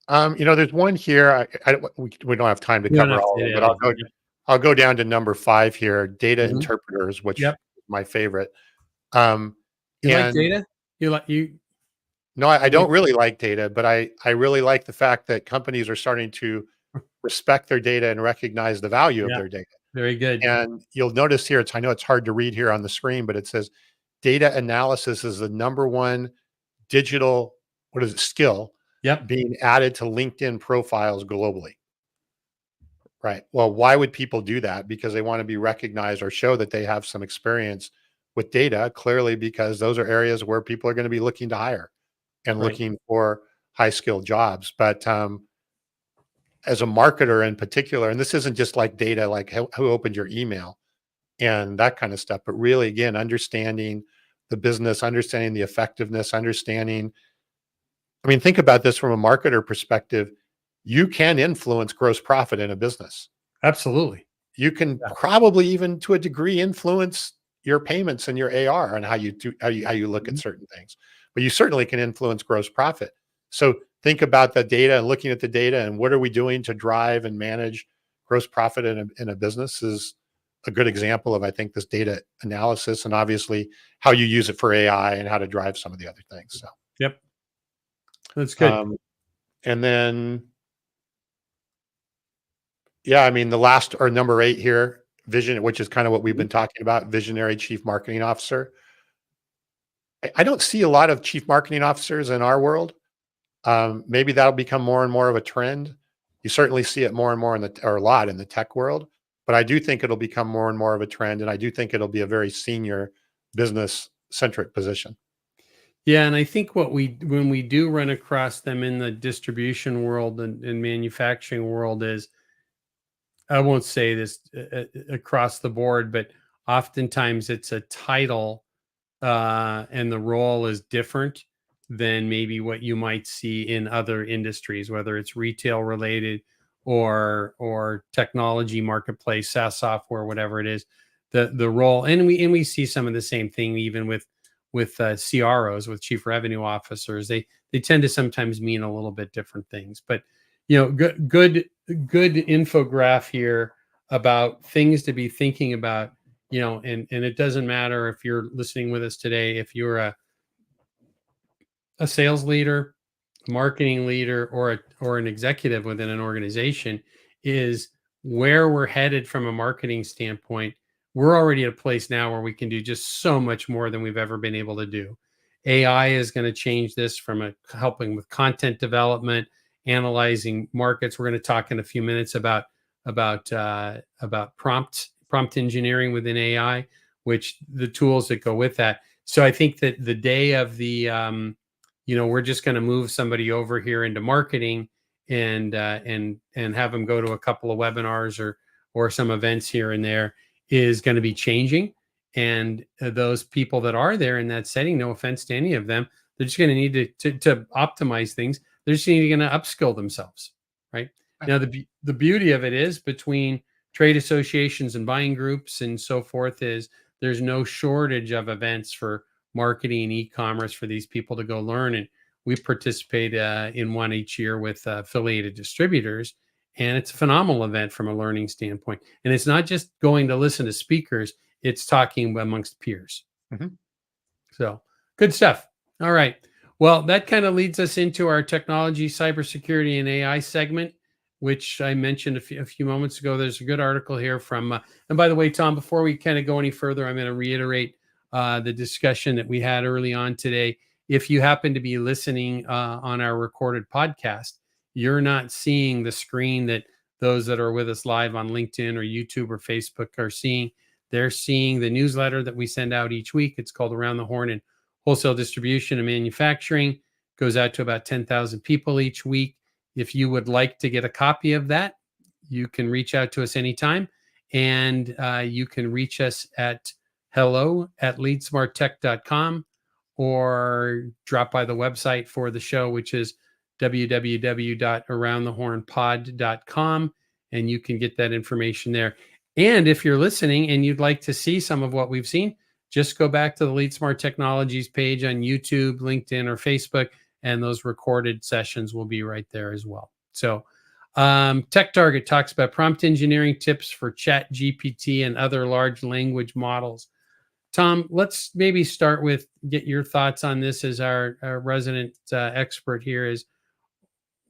There's one here. We don't have time to You don't cover have to all of hit them, but everything. Yep. I'll go down to number 5 here, data Mhm. interpreters, which Yep. is my favorite. Um, You like and data? no, I You like don't really like data, but I really like the fact that companies are starting to respect their data and recognize the value of Yeah, their data. very good. And you'll notice here, I know it's hard to read here on the screen, but it says data analysis is the number one digital, what is it, skill Yep. being added to LinkedIn profiles globally. Right. Well, why would people do that? Because they want to be recognized or show that they have some experience with data, clearly, because those are areas where people are going to be looking to hire and Right. looking for high skilled jobs. But as a marketer in particular, and this isn't just like data, like who opened your email and that kind of stuff, but really, again, understanding the business, understanding the effectiveness, understanding. I mean, think about this from a marketer perspective. You can influence gross profit in a business. Absolutely. You can Yeah. probably even to a degree influence your payments and your AR and how you look at Mhm. certain things. But you certainly can influence gross profit. So think about the data and looking at the data and what are we doing to drive and manage gross profit in a business is a good example of, I think, this data analysis and obviously how you use it for AI and how to drive some of the other things. So, Yep. That's good. um, and then, yeah, I mean, the last or number 8 here, vision, which is kind of what we've Mhm. been talking about, visionary chief marketing officer. I don't see a lot of chief marketing officers in our world. Maybe that'll become more and more of a trend. You certainly see it more and more or a lot in the tech world, but I do think it'll become more and more of a trend, and I do think it'll be a very senior business centric position. Yeah, and I think when we do run across them in the distribution world and manufacturing world is, I won't say this across the board, but oftentimes it's a title, and the role is different than maybe what you might see in other industries, whether it's retail related or technology marketplace, SaaS software, whatever it is. The role, and we see some of the same thing even with CROs, with chief revenue officers. They tend to sometimes mean a little bit different things, but good infograph here about things to be thinking about. And it doesn't matter if you're listening with us today, if you're a sales leader, marketing leader, or an executive within an organization, is where we're headed from a marketing standpoint. We're already at a place now where we can do just so much more than we've ever been able to do. AI is going to change this from helping with content development, analyzing markets. We're going to talk in a few minutes about prompt engineering within AI, which the tools that go with that. So I think that the day of we're just going to move somebody over here into marketing and have them go to a couple of webinars or some events here and there is going to be changing. And those people that are there in that setting, no offense to any of them, they're just going to need to optimize things. They're just going to upskill themselves, right? Now, the beauty of it is, between trade associations and buying groups and so forth, is there's no shortage of events for marketing and e-commerce for these people to go learn. And we participate in one each year with affiliated distributors. And it's a phenomenal event from a learning standpoint. And it's not just going to listen to speakers, it's talking amongst peers. Mm-hmm. So good stuff. All right. Well, that kind of leads us into our technology, cybersecurity, and AI segment, which I mentioned a few moments ago. There's a good article here from, and by the way, Tom, before we kind of go any further, I'm going to reiterate the discussion that we had early on today. If you happen to be listening on our recorded podcast, you're not seeing the screen that those that are with us live on LinkedIn or YouTube or Facebook are seeing. They're seeing the newsletter that we send out each week. It's called Around the Horn in Wholesale Distribution and Manufacturing. Goes out to about 10,000 people each week. If you would like to get a copy of that, you can reach out to us anytime. And you can reach us at hello@leadsmarttech.com, or drop by the website for the show, which is www.aroundthehornpod.com, and you can get that information there. And if you're listening and you'd like to see some of what we've seen, just go back to the LeadSmart Technologies page on YouTube, LinkedIn, or Facebook, and those recorded sessions will be right there as well. So Tech Target talks about prompt engineering tips for Chat GPT and other large language models. Tom, let's maybe start with, get your thoughts on this as our resident expert here. Is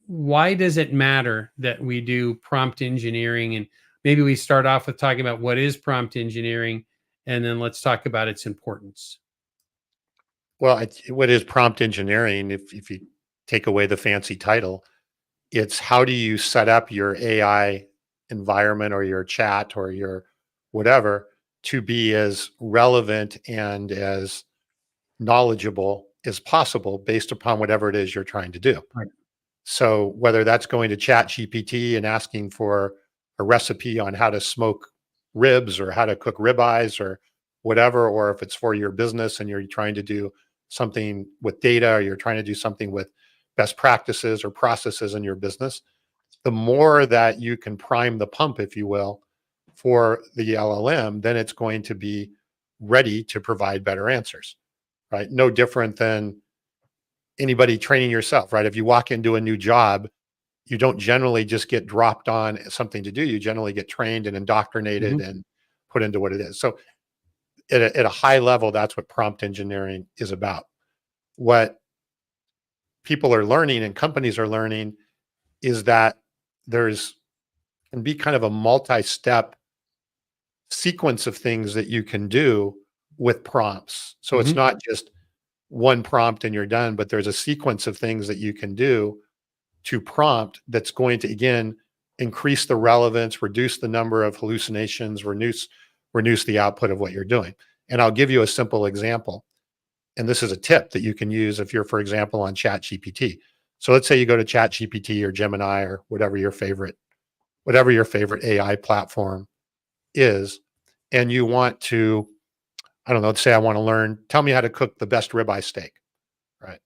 why does it matter that we do prompt engineering? And maybe we start off with talking about what is prompt engineering, and then let's talk about its importance. Well, what is prompt engineering? If you take away the fancy title, it's how do you set up your AI environment or your chat or your whatever to be as relevant and as knowledgeable as possible based upon whatever it is you're trying to do. Right. So whether that's going to Chat GPT and asking for a recipe on how to smoke ribs or how to cook ribeyes or whatever, or if it's for your business and you're trying to do something with data, or you're trying to do something with best practices or processes in your business, the more that you can prime the pump, if you will, for the LLM, then it's going to be ready to provide better answers, right? No different than anybody training yourself, right? If you walk into a new job, you don't generally just get dropped on something to do. You generally get trained and indoctrinated and put into what it is. So at a high level, that's what prompt engineering is about. What people are learning and companies are learning is that there's can be kind of a multi-step sequence of things that you can do with prompts. So it's not just one prompt and you're done, but there's a sequence of things that you can do to prompt that's going to, again, increase the relevance, reduce the number of hallucinations, reduce the output of what you're doing. And I'll give you a simple example. And this is a tip that you can use if you're, for example, on ChatGPT. So let's say you go to ChatGPT or Gemini or whatever your favorite AI platform is, and you want to, I don't know, let's say I want to learn, tell me how to cook the best ribeye steak, right?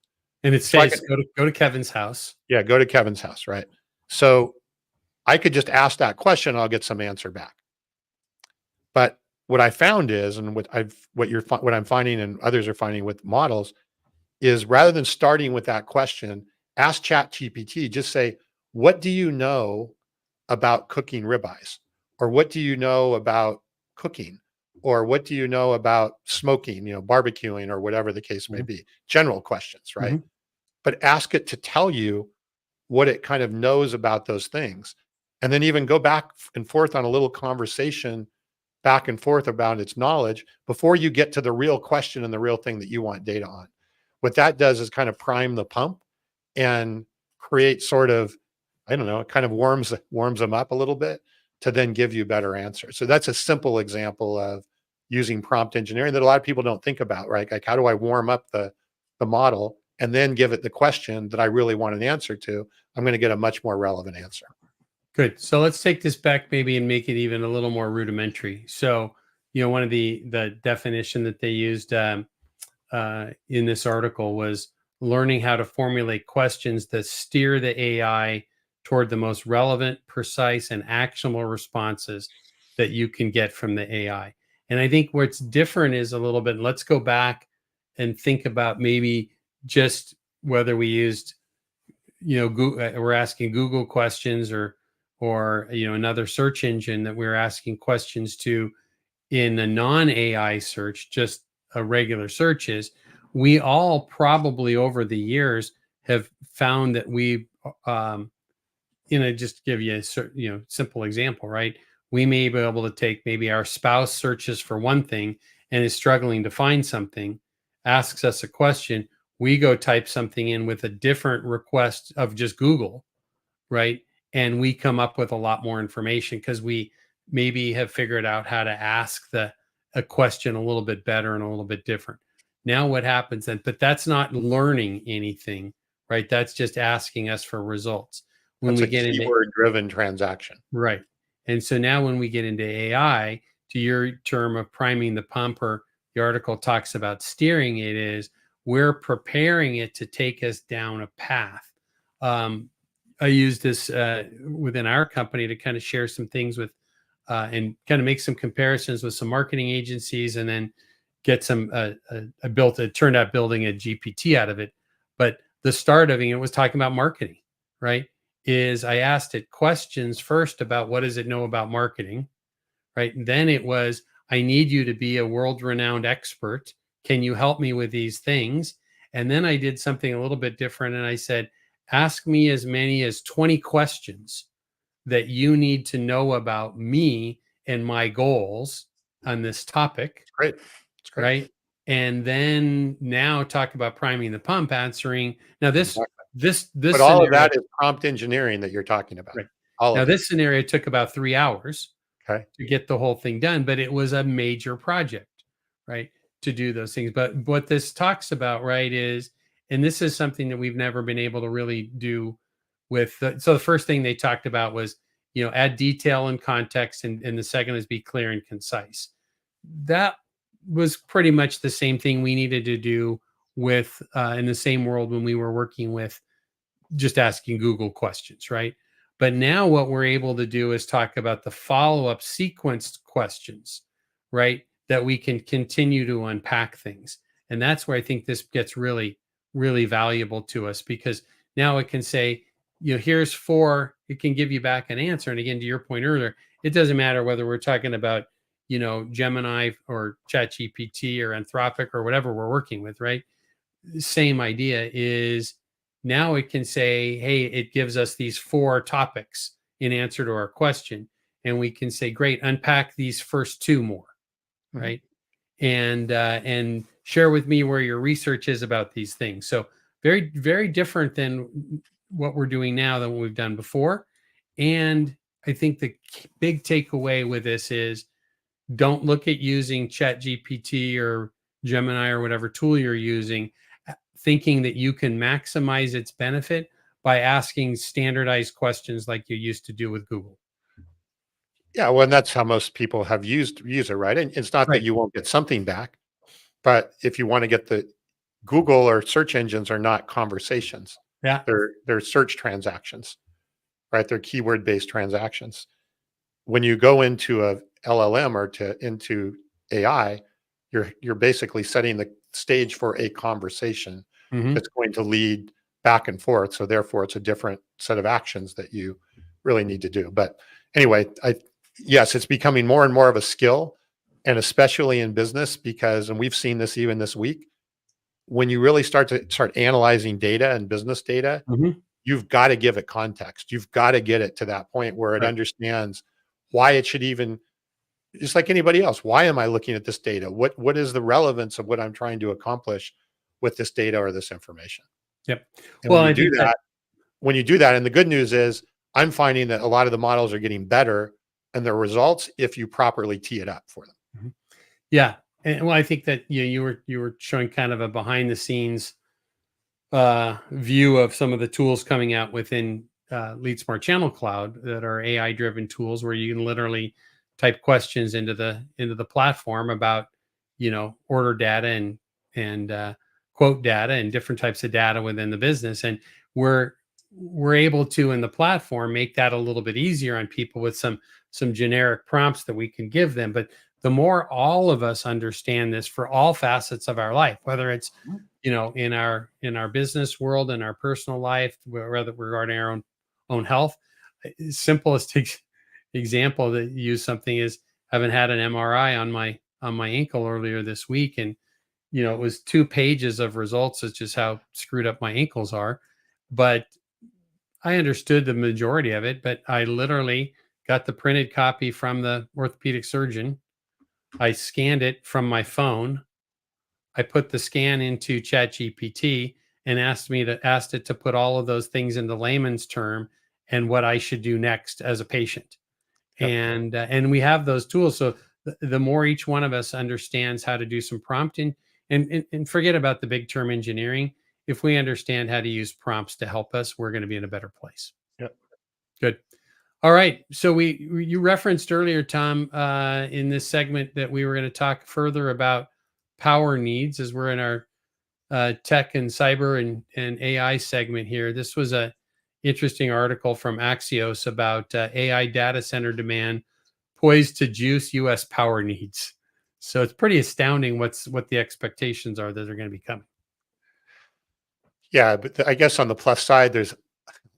And it So I says could, go to Kevin's house. yeah, go to Kevin's house, right? So I could just ask that question, I'll get some answer back. But what I found is, and what I'm finding and others are finding with models is rather than starting with that question, ask ChatGPT, just say, what do you know about cooking ribeyes? Or what do you know about cooking? Or what do you know about smoking, barbecuing, or whatever the case may Mhm, be? General questions, right? mhm. But ask it to tell you what it kind of knows about those things. And then even go back and forth on a little conversation back and forth about its knowledge before you get to the real question and the real thing that you want data on. What that does is kind of prime the pump and create sort of, I don't know, it kind of warms them up a little bit to then give you better answers. So that's a simple example of using prompt engineering that a lot of people don't think about, right? Like how do I warm up the model and then give it the question that I really want an answer to? I'm going to get a much more relevant answer. Good. So let's take this back maybe and make it even a little more rudimentary. So, one of the definition that they used in this article was learning how to formulate questions that steer the AI toward the most relevant, precise, and actionable responses that you can get from the AI. And I think what's different is a little bit, let's go back and think about maybe just whether we used, we're asking Google questions or another search engine that we're asking questions to in a non-AI search, just a regular searches. We all probably over the years have found that um, just give you a simple example, right? We may be able to take maybe our spouse searches for one thing and is struggling to find something, asks us a question. We go type something in with a different request of just Google, right? And we come up with a lot more information because we maybe have figured out how to ask a question a little bit better and a little bit different. Now what happens then? But that's not learning anything, right? That's just asking us for results. When That's we a get into keyword driven transaction. right. And so now when we get into AI, to your term of priming the pump, or the article talks about steering it, is we're preparing it to take us down a path. Um, I use this within our company to kind of share some things with and kind of make some comparisons with some marketing agencies, and then get some. I built it, turned out building a GPT out of it. But the start of it was talking about marketing, right? Is I asked it questions first about what does it know about marketing, right? And then it was, I need you to be a world renowned expert. Can you help me with these things? And then I did something a little bit different and I said, ask me as many as 20 questions that you need to know about me and my goals on this topic, It's great. It's great. right? And then now talk about priming the pump, answering. Now Exactly. But this all of scenario, that is prompt engineering that you're talking about. right? All Now of it. this scenario took about 3 hours Okay. to get the whole thing done, but it was a major project, right? To do those things. But what this talks about, right, is, and this is something that we've never been able to really do so the first thing they talked about was, add detail and context, and the second is be clear and concise. That was pretty much the same thing we needed to do with in the same world when we were working with just asking Google questions, right? But now what we're able to do is talk about the follow-up sequenced questions, right? That we can continue to unpack things. And that's where I think this gets really, really valuable to us, because now it can say, here's four, it can give you back an answer. And again, to your point earlier, it doesn't matter whether we're talking about, Gemini or ChatGPT or Anthropic or whatever we're working with, right? Same idea is, now it can say, hey, it gives us these four topics in answer to our question. And we can say, great, unpack these first two more, Mhm. right? And share with me where your research is about these things. So very, very different than what we're doing now than what we've done before. And I think the big takeaway with this is don't look at using ChatGPT or Gemini or whatever tool you're using, thinking that you can maximize its benefit by asking standardized questions like you used to do with Google. Yeah, well, and that's how most people have use it, right? And it's not that Right. you won't get something back, but if you want to get the Google or search engines are not conversations. Yeah. They're search transactions, right? They're keyword-based transactions. When you go into a LLM or into AI, you're basically setting the stage for a conversation Hmm. that's going to lead back and forth. So therefore, it's a different set of actions that you really need to do. But anyway, I yes, it's becoming more and more of a skill, and especially in business because, and we've seen this even this week, when you really start analyzing data and business data, Hmm. you've got to give it context. You've got to get it to that point where it Right. understands why it should even, just like anybody else, why am I looking at this data? What is the relevance of what I'm trying to accomplish with this data or this information? Yep. And Well, I think that. when you do that, and the good news is I'm finding that a lot of the models are getting better and their results if you properly tee it up for them. Mhm. Yeah. And well, I think that you were showing kind of a behind the scenes view of some of the tools coming out within LeadSmart Channel Cloud that are AI driven tools where you can literally type questions into the platform about order data and quote data and different types of data within the business, and we're we're able to in the platform make that a little bit easier on people with some generic prompts that we can give them. But the more all of us understand this for all facets of our life, whether it's Mhm. in our business world, in our personal life, whether regarding our own health. Simplest example that you use something is having had an MRI on my ankle earlier this week, and it was 2 pages of results. It's just how screwed up my ankles are, but I understood the majority of it. But I literally got the printed copy from the orthopedic surgeon. I scanned it from my phone. I put the scan into ChatGPT and asked it to put all of those things into layman's term and what I should do next as a patient. Yep. And we have those tools. So the more each one of us understands how to do some prompting, and forget about the big term engineering. If we understand how to use prompts to help us, we're going to be in a better place. Yep. Good. All right. So you referenced earlier, Tom, in this segment that we were going to talk further about power needs as we're in our tech and cyber and AI segment here. This was a interesting article from Axios about AI data center demand poised to juice U.S. power needs. So it's pretty astounding what the expectations are that are going to be coming. Yeah, but I guess on the plus side, there's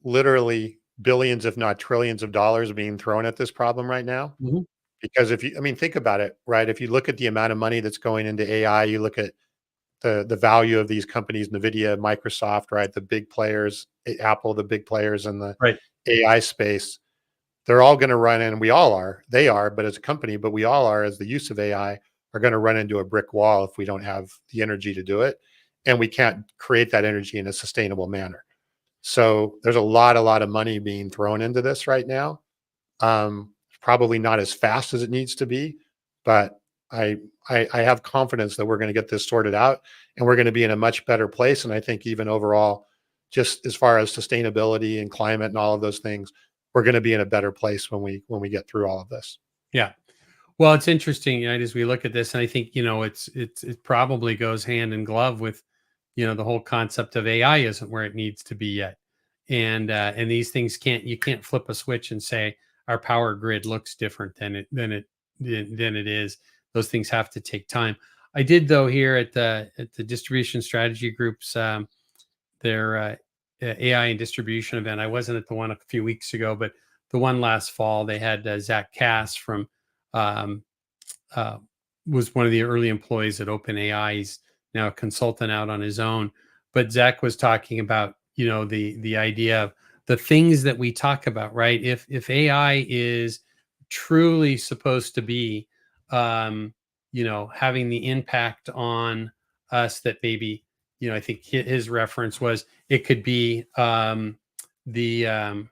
literally billions, if not trillions of dollars being thrown at this problem right now. Mhm. Because if you, I mean, think about it, right? If you look at the amount of money that's going into AI, you look at the value of these companies, Nvidia, Microsoft, right? The big players, Apple, the big players in the Right. AI space, they're all going to run in. We all are. They are, but as a company, but we all are, as the use of AI, are going to run into a brick wall if we don't have the energy to do it, and we can't create that energy in a sustainable manner. So there's a lot of money being thrown into this right now. Probably not as fast as it needs to be, but I I have confidence that we're going to get this sorted out, and we're going to be in a much better place. And I think even overall, just as far as sustainability and climate and all of those things, we're going to be in a better place when we get through all of this. Yeah. Well, it's interesting, right, as we look at this, and I think it probably goes hand in glove with the whole concept of AI isn't where it needs to be yet, and these things you can't flip a switch and say our power grid looks different than it is. Those things have to take time. I did though here at the distribution strategy groups their AI and distribution event. I wasn't at the one a few weeks ago, but the one last fall they had Zach Cass from um, uh, was one of the early employees at OpenAI. He's now a consultant out on his own. But Zach was talking about the idea of the things that we talk about, right? If AI is truly supposed to be, having the impact on us that maybe I think his reference was it could be the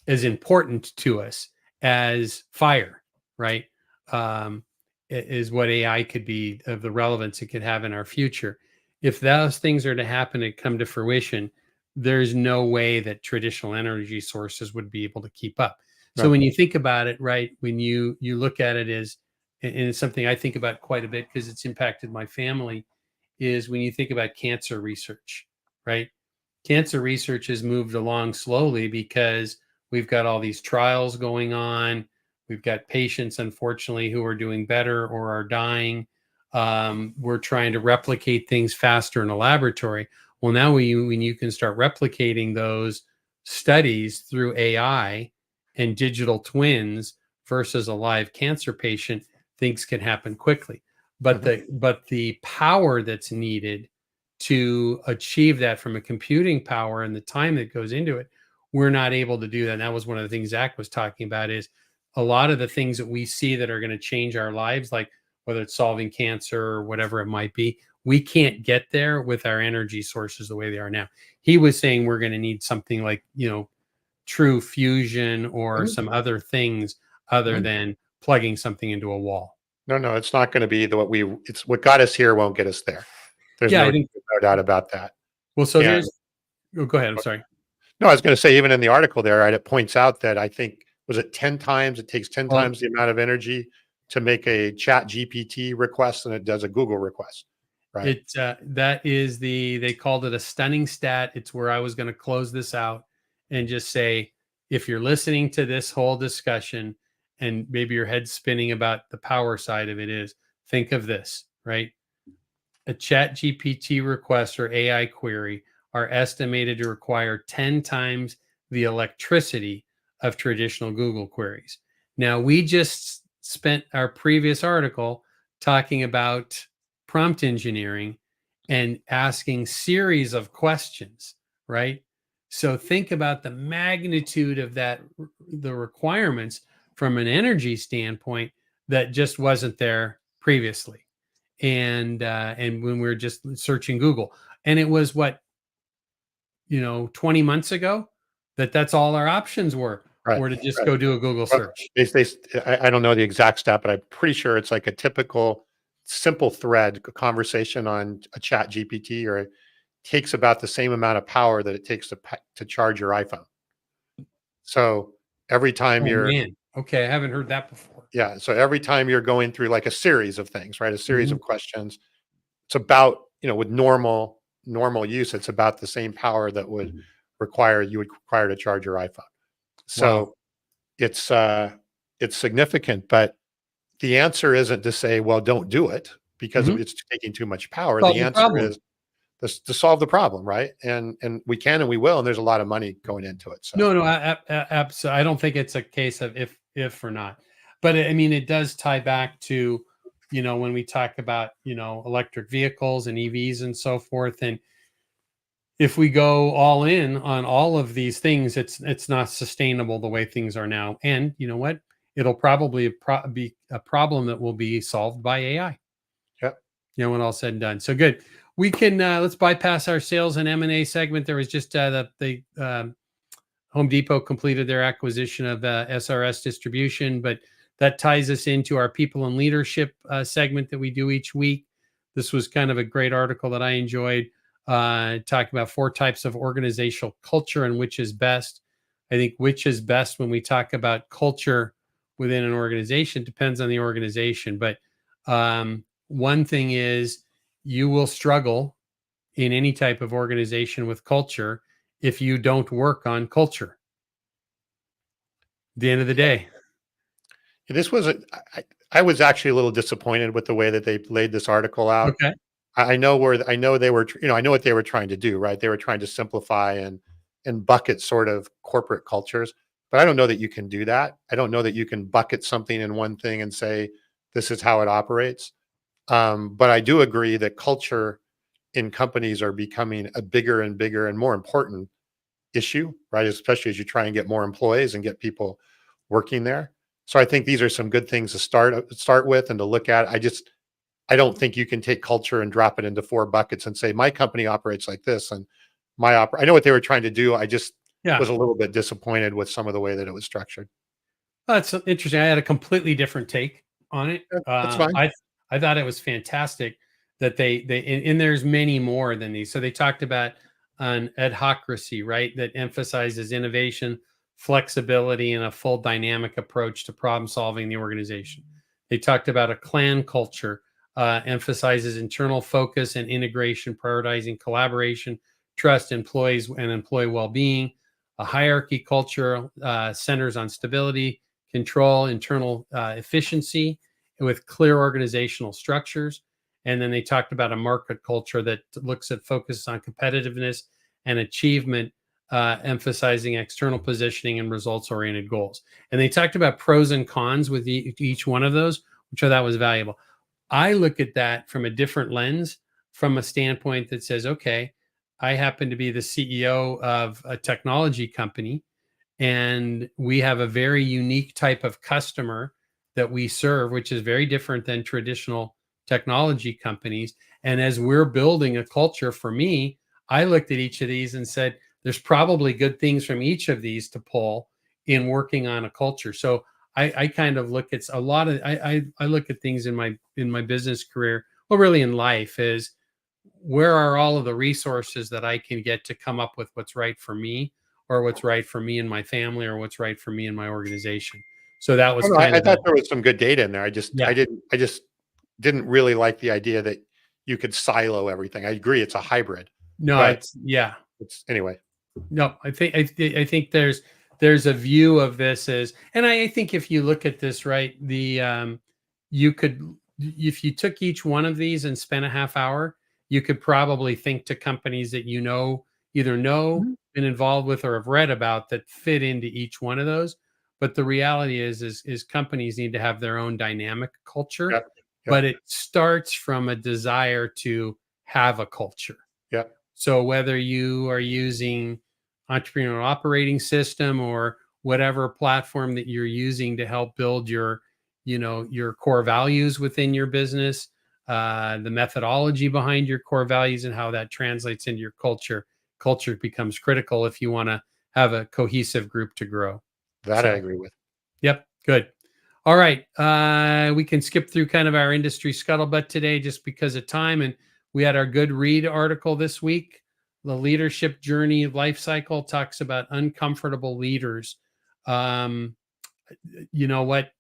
as important to us as fire, right? um, is what AI could be, of the relevance it could have in our future. If those things are to happen and come to fruition, there's no way that traditional energy sources would be able to keep up. So Right. when you think about it, right, when you look at it as, and it's something I think about quite a bit because it's impacted my family, is when you think about cancer research, right? Cancer research has moved along slowly because we've got all these trials going on. We've got patients, unfortunately, who are doing better or are dying. We're trying to replicate things faster in a laboratory. Well, now when you can start replicating those studies through AI and digital twins versus a live cancer patient, things can happen quickly. But Mhm. the power that's needed to achieve that from a computing power and the time that goes into it, we're not able to do that. And that was one of the things Zach was talking about, is a lot of the things that we see that are going to change our lives, like whether it's solving cancer or whatever it might be, we can't get there with our energy sources the way they are now. He was saying we're going to need something like, true fusion or Mhm. some other things other Mhm. than plugging something into a wall. No, no, it's not going to be the it's what got us here won't get us there. There's Yeah, no, I think. no doubt about that. Well, so And there's. Oh, go ahead. I'm sorry. no, I was going to say, even in the article there, right, it points out that I think, was it 10 times, it takes 10 Well, times the amount of energy to make a chat GPT request than it does a Google request. Right. that is they called it a stunning stat. It's where I was going to close this out and just say, if you're listening to this whole discussion and maybe your head's spinning about the power side of it, is think of this, right? A chat GPT request or AI query are estimated to require 10 times the electricity of traditional Google queries. Now, we just spent our previous article talking about prompt engineering and asking series of questions, right? So think about the magnitude of that, the requirements from an energy standpoint that just wasn't there previously. And when we were just searching Google, and it was what, 20 months ago, that's all our options Right. were to just Right. go do a Google Well, search. I don't know the exact stat, but I'm pretty sure it's like a typical simple thread conversation on a chat GPT, or it takes about the same amount of power that it takes to charge your iPhone. So every time Oh you're, man, okay, I haven't heard that before. yeah, so every time you're going through like a series of things, right? A series Mhm, of questions, it's about, with normal use, it's about the same power that you would require to charge your iPhone. wow. So it's it's significant, but the answer isn't to say, well, don't do it because Mhm. it's taking too much power. Solve The the answer problem. is to solve the problem, right? And we can and we will, and there's a lot of money going into it. So No, no, I don't think it's a case of if or not. But I mean, it does tie back to, when we talk about, electric vehicles and EVs and so forth. And if we go all in on all of these things, it's not sustainable the way things are now. And you know what? It'll probably be a problem that will be solved by AI. yeah, When all said and done. So good. We can let's bypass our sales and M&A segment. There was just the Home Depot completed their acquisition of SRS Distribution, but that ties us into our people and leadership segment that we do each week. This was kind of a great article that I enjoyed, talking about 4 types of organizational culture and which is best. I think which is best when we talk about culture within an organization depends on the organization. But one thing is, you will struggle in any type of organization with culture if you don't work on culture at the end of the day. this was I was actually a little disappointed with the way that they laid this article out. Okay. I know they were, I know what they were trying to do, right? They were trying to simplify and bucket sort of corporate cultures, but I don't know that you can do that. I don't know that you can bucket something in one thing and say this is how it operates. But I do agree that culture in companies are becoming a bigger and bigger and more important issue, right? Especially as you try and get more employees and get people working there. So I think these are some good things to start with and to look at. I don't think you can take culture and drop it into 4 buckets and say my company operates like this and I know what they were trying to do. I just Yeah. was a little bit disappointed with some of the way that it was structured. That's interesting. I had a completely different take. on it. That's fine. I thought it was fantastic that and there's many more than these. So they talked about an adhocracy, right? That emphasizes innovation, flexibility, and a full dynamic approach to problem solving in the organization. They talked about a clan culture, emphasizes internal focus and integration, prioritizing collaboration, trust, employees, and employee well-being. A hierarchy culture centers on stability, control, internal efficiency, with clear organizational structures. And then they talked about a market culture that looks at focus on competitiveness and achievement, emphasizing external positioning and results-oriented goals. And they talked about pros and cons with each one of those, which I thought was valuable. I look at that from a different lens, from a standpoint that says, okay, I happen to be the CEO of a technology company, and we have a very unique type of customer that we serve, which is very different than traditional technology companies. And as we're building a culture, for me, I looked at each of these and said, there's probably good things from each of these to pull in working on a culture. So I kind of look at a lot of I look at things in my business career, well, really in life, is where are all of the resources that I can get to come up with what's right for me, or what's right for me and my family, or what's right for me and my organization. So that Oh, was no, kind I of the, thought there was some good data in there. yeah. I just didn't really like the idea that you could silo everything. I agree, it's a hybrid, No, but it's, yeah. it's anyway. No, I think there's a view of this as, and I think if you look at this, right, you could, if you took each one of these and spent a half hour, you could probably think to companies that either know, Mhm. been involved with, or have read about, that fit into each one of those. But the reality is companies need to have their own dynamic culture, Yep, but yep, it starts from a desire to have a culture. yep. So whether you are using entrepreneurial operating system, or whatever platform that you're using to help build your core values within your business, the methodology behind your core values and how that translates into your culture becomes critical if you want to have a cohesive group to grow. That I So, agree with. yep, good. All right. We can skip through kind of our industry scuttlebutt today just because of time. And we had our good read article this week. The leadership journey life cycle talks about uncomfortable leaders. Um, you know what?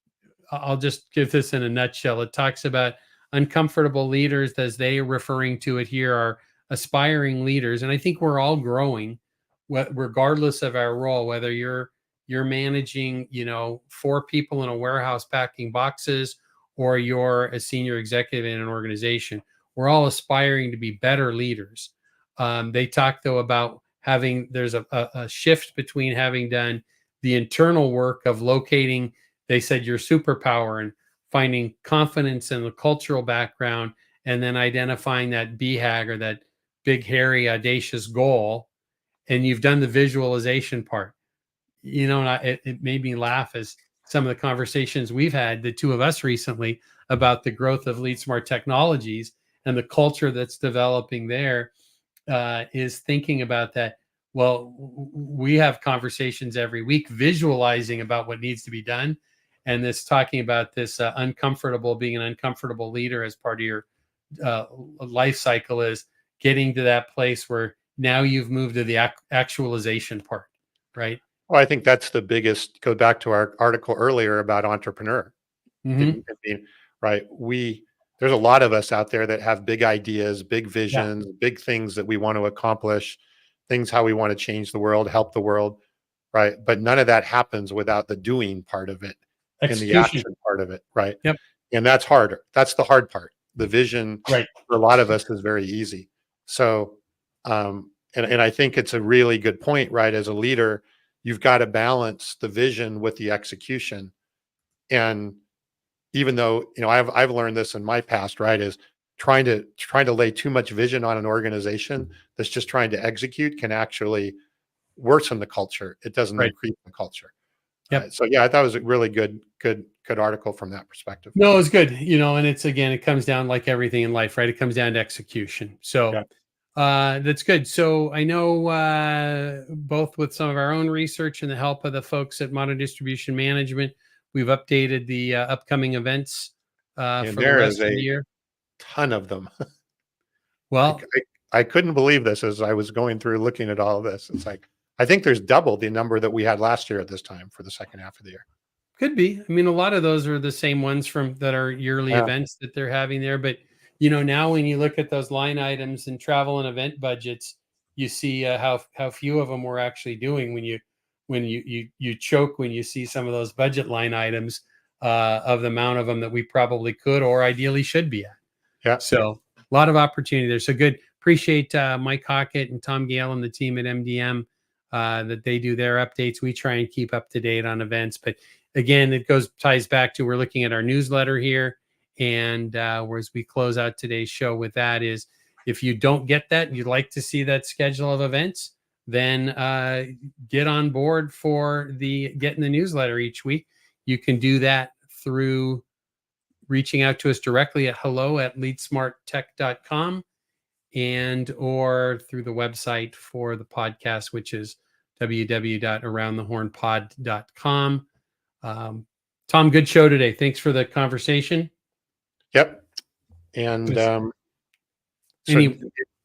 I'll just give this in a nutshell. It talks about uncomfortable leaders, as they are referring to it here, are aspiring leaders. And I think we're all growing, regardless of our role, whether you're managing, 4 people in a warehouse packing boxes, or you're a senior executive in an organization. We're all aspiring to be better leaders. They talk though about there's a shift between having done the internal work of locating, they said, your superpower, and finding confidence in the cultural background, and then identifying that BHAG, or that big, hairy, audacious goal. And you've done the visualization part, and it made me laugh as some of the conversations we've had, the two of us recently, about the growth of LeadSmart Technologies and the culture that's developing there, is thinking about that. Well, we have conversations every week visualizing about what needs to be done. And this talking about this being an uncomfortable leader as part of your uh, life cycle, is getting to that place where now you've moved to the actualization part, right? Well, I think that's the biggest, go back to our article earlier about entrepreneur. Hmm. Right? There's a lot of us out there that have big ideas, big Yeah. visions, big things that we want to accomplish, things how we want to change the world, help the world, right? But none of that happens without the doing part of it and the Execution. action part of it, right? Yep. And that's harder. That's the hard part. The vision Right. for a lot of us is very easy. So, and I think it's a really good point, right? As a leader, you've got to balance the vision with the execution. And even though, I've learned this in my past, right, is trying to lay too much vision on an organization that's just trying to execute can actually worsen the culture. It doesn't Right. increase the culture. Yep. So yeah, I thought it was a really good article from that perspective. No, it's good. And it's, again, it comes down, like everything in life, right? It comes down to execution. So Yeah. that's good. So I know, both with some of our own research and the help of the folks at Modern Distribution Management, we've updated the upcoming events And for the there is rest of a the year. ton of them. I, Well, I couldn't believe this as I was going through looking at all of this. It's like, I think there's double the number that we had last year at this time for the second half of the year. could be. I mean, a lot of those are the same ones from that are yearly Yeah. events that they're having there. But now when you look at those line items and travel and event budgets, you see how few of them we're actually doing. When you choke when you see some of those budget line items of the amount of them that we probably could or ideally should be at. Yeah. So a lot of opportunity there. So good. Appreciate Mike Hockett and Tom Gale and the team at MDM that they do their updates. We try and keep up to date on events, but again, it ties back to we're looking at our newsletter here, and as we close out today's show with that is if you don't get that, you'd like to see that schedule of events, then get on board for getting the newsletter each week. You can do that through reaching out to us directly at hello@leadsmarttech.com and or through the website for the podcast, which is www.aroundthehornpod.com. Tom, good show today. Thanks for the conversation. Yep. And so Any-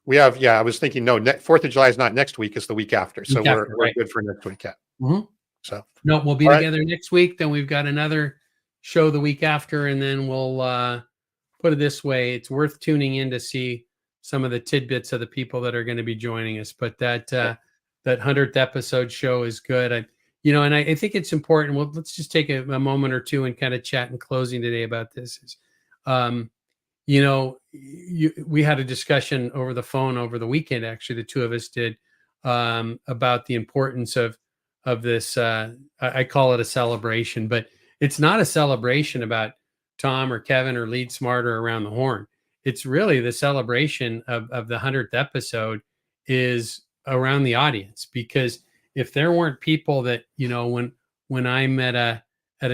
we have, I was thinking, no, 4th of July is not next week, it's the week after. So we're right. good for next week. Yeah. Mhm. So no, we'll be all together next week. Then we've got another show the week after, and then we'll put it this way: it's worth tuning in to see some of the tidbits of the people that are going to be joining us. But that 100th episode show is good. And I think it's important. Well, let's just take a moment or two and kind of chat in closing today about this. We had a discussion over the phone over the weekend. Actually, the two of us did about the importance of this. I call it a celebration, but it's not a celebration about Tom or Kevin or LeadSmart or Around the Horn. It's really the celebration of the 100th episode is around the audience, because if there weren't people that, when I'm at a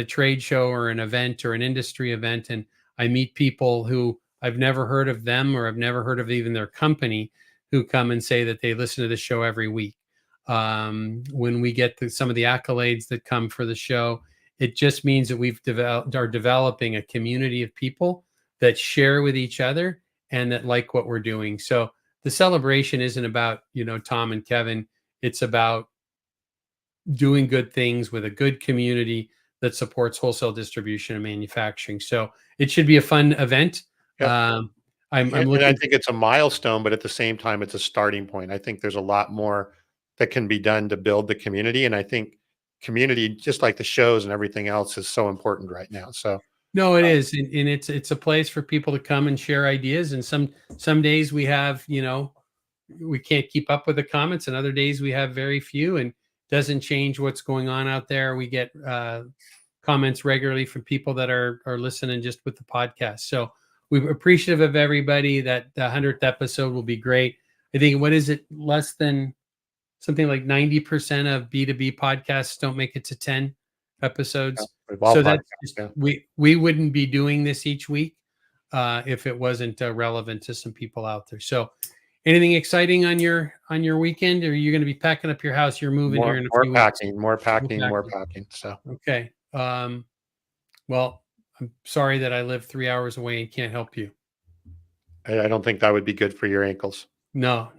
trade show or an event or an industry event and I meet people who I've never heard of them or I've never heard of even their company, who come and say that they listen to the show every week. When we get some of the accolades that come for the show, it just means that are developing a community of people that share with each other and that like what we're doing. So the celebration isn't about, Tom and Kevin. It's about doing good things with a good community that supports wholesale distribution and manufacturing. So it should be a fun event. yeah. I'm and looking. I think it's a milestone, but at the same time, it's a starting point. I think there's a lot more that can be done to build the community. And I think community, just like the shows and everything else, is so important right now. So No, it is, and it's a place for people to come and share ideas. And some days we have, we can't keep up with the comments, and other days we have very few, and doesn't change what's going on out there. We get comments regularly from people that are listening just with the podcast. So we're appreciative of everybody. That the 100th episode will be great. I think, what is it? Less than something like 90% of B2B podcasts don't make it to 10 episodes. So that's we wouldn't be doing this each week if it wasn't relevant to some people out there. So anything exciting on your weekend, or are you going to be packing up your house? You're moving here in a few weeks. More packing. So okay. Well, I'm sorry that I live 3 hours away and can't help you. I don't think that would be good for your ankles. No,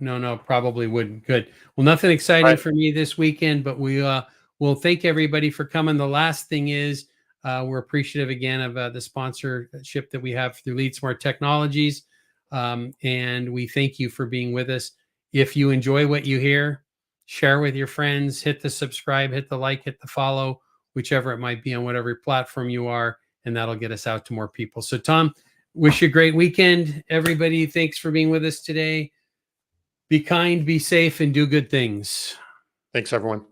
probably wouldn't. Good. Well, nothing exciting for me this weekend, but we'll thank everybody for coming. The last thing is we're appreciative again of the sponsorship that we have through LeadSmart Technologies. And we thank you for being with us. If you enjoy what you hear, share with your friends, hit the subscribe, hit the like, hit the follow, whichever it might be on whatever platform you are, and that'll get us out to more people. So Tom, wish you a great weekend. Everybody, thanks for being with us today. Be kind, be safe, and do good things. Thanks, everyone.